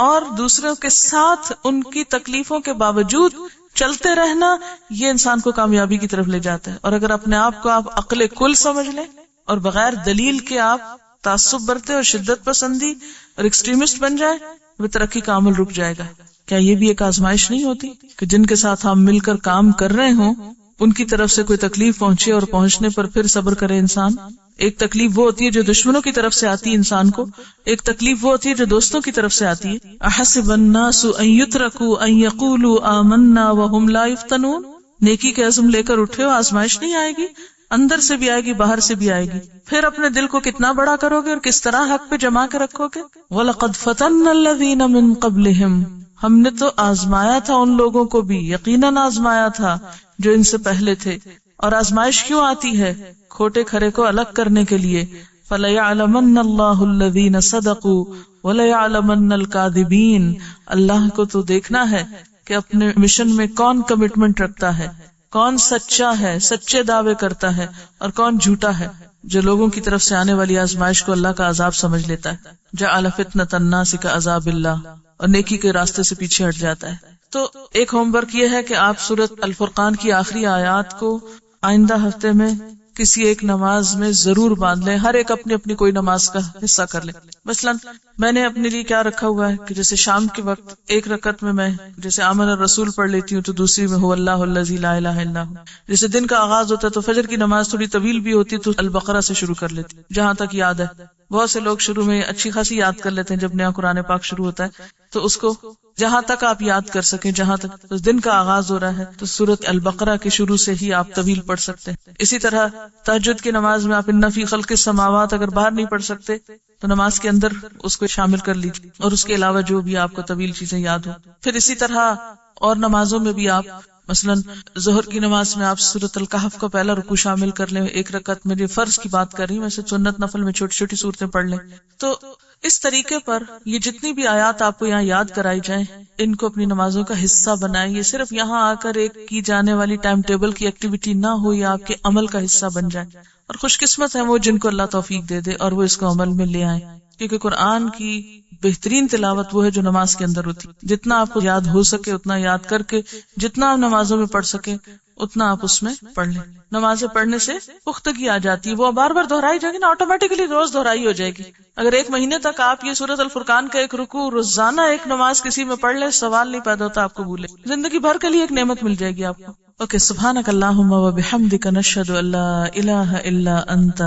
اور دوسروں کے ساتھ ان کی تکلیفوں کے باوجود چلتے رہنا، یہ انسان کو کامیابی کی طرف لے جاتا ہے. اور اگر اپنے آپ کو آپ عقل کل سمجھ لیں اور بغیر دلیل کے آپ تعصب برتے اور شدت پسندی اور ایکسٹریمسٹ بن جائے، وہ ترقی کا عمل رک جائے گا. کیا یہ بھی ایک آزمائش نہیں ہوتی کہ جن کے ساتھ ہم مل کر کام کر رہے ہوں ان کی طرف سے کوئی تکلیف پہنچے اور پہنچنے پر پھر صبر کرے انسان؟ ایک تکلیف وہ ہوتی ہے جو دشمنوں کی طرف سے آتی ہے انسان کو، ایک تکلیف وہ ہوتی ہے جو دوستوں کی طرف سے آتی ہے. احسب الناس ان يتركوا ان يقولوا آمنا وهم لا يفتنون. نیکی کے عزم لے کر اٹھے ہو، آزمائش نہیں آئے گی، اندر سے بھی آئے گی، باہر سے بھی آئے گی. پھر اپنے دل کو کتنا بڑا کرو گے اور کس طرح حق پہ جما کے رکھو گے. وَلَقَدْ فَتَنَّا الَّذِينَ مِن قَبْلِهِمْ. ہم نے تو آزمایا تھا ان لوگوں کو بھی، یقیناً آزمایا تھا جو ان سے پہلے تھے. اور آزمائش کیوں آتی ہے؟ کھوٹے کھرے کو الگ کرنے کے لیے. فَلَيَعْلَمَنَّ اللَّهُ الَّذِينَ صَدَقُوا وَلَيَعْلَمَنَّ الْكَاذِبِينَ. اللہ کو تو دیکھنا ہے کہ اپنے مشن میں کون کمٹمنٹ رکھتا ہے، کون سچا ہے، سچے دعوے کرتا ہے، اور کون جھوٹا ہے جو لوگوں کی طرف سے آنے والی آزمائش کو اللہ کا عذاب سمجھ لیتا ہے. جعل فتنة الناس كعذاب اللہ، اور نیکی کے راستے سے پیچھے ہٹ جاتا ہے. تو ایک ہوم ورک یہ ہے کہ آپ سورۃ الفرقان کی آخری آیات کو آئندہ ہفتے میں کسی ایک نماز میں ضرور باندھ لیں. ہر ایک اپنی اپنی کوئی نماز کا حصہ کر لیں. مثلا میں نے اپنے لیے کیا رکھا ہوا ہے کہ جیسے شام کے وقت ایک رکعت میں جیسے آمن الرسول پڑھ لیتی ہوں تو دوسری میں هو اللہ الذی لا الہ الا هو. جیسے دن کا آغاز ہوتا ہے تو فجر کی نماز تھوڑی طویل بھی ہوتی تو البقرہ سے شروع کر لیتی جہاں تک یاد ہے. بہت سے لوگ شروع میں اچھی خاصی یاد کر لیتے ہیں جب نیا قرآن پاک شروع ہوتا ہے تو اس کو جہاں تک آپ یاد کر سکیں، جہاں تک دن کا آغاز ہو رہا ہے تو سورۃ البقرہ کے شروع سے ہی آپ طویل پڑھ سکتے ہیں. اسی طرح تہجد کی نماز میں آپ ان فی خلق السماوات اگر باہر نہیں پڑھ سکتے تو نماز کے اندر اس کو شامل کر لیجیے، اور اس کے علاوہ جو بھی آپ کو طویل چیزیں یاد ہو. پھر اسی طرح اور نمازوں میں بھی آپ مثلا ظہر کی نماز میں آپ سورۃ الکہف کا پہلا رکوع شامل کر لیں. ایک رکعت میں فرض کی بات کر رہی ہوں، ویسے سنت نفل میں چھوٹی چھوٹی صورتیں پڑھ لیں. تو اس طریقے پر یہ جتنی بھی آیات آپ کو یہاں یاد کرائی جائیں ان کو اپنی نمازوں کا حصہ بنائیں. یہ صرف یہاں آ کر ایک کی جانے والی ٹائم ٹیبل کی ایکٹیویٹی نہ ہو، یہ آپ کے عمل کا حصہ بن جائے. اور خوش قسمت ہیں وہ جن کو اللہ توفیق دے دے اور وہ اس کو عمل میں لے آئیں، کیونکہ قرآن کی بہترین تلاوت وہ ہے جو نماز کے اندر ہوتی. جتنا آپ کو یاد ہو سکے اتنا یاد کر کے جتنا آپ نمازوں میں پڑھ سکے اتنا آپ اس میں پڑھ لیں. نمازیں پڑھنے سے پختگی آ جاتی ہے، وہ بار بار دہرائی جائے گی نا، آٹومیٹکلی روز دہرائی ہو جائے گی. اگر ایک مہینے تک آپ یہ سورۃ الفرقان کا ایک رکوع روزانہ ایک نماز کسی میں پڑھ لیں، سوال نہیں پیدا ہوتا آپ کو بھولے، زندگی بھر کے لیے ایک نعمت مل جائے گی آپ کو. اوکے، سبحانک اللہم وبحمدک، نشہد ان لا الہ الا انت،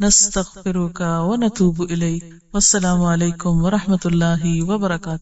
نستغفرک ونتوب الیک. والسلام علیکم ورحمۃ اللہ وبرکاتہ.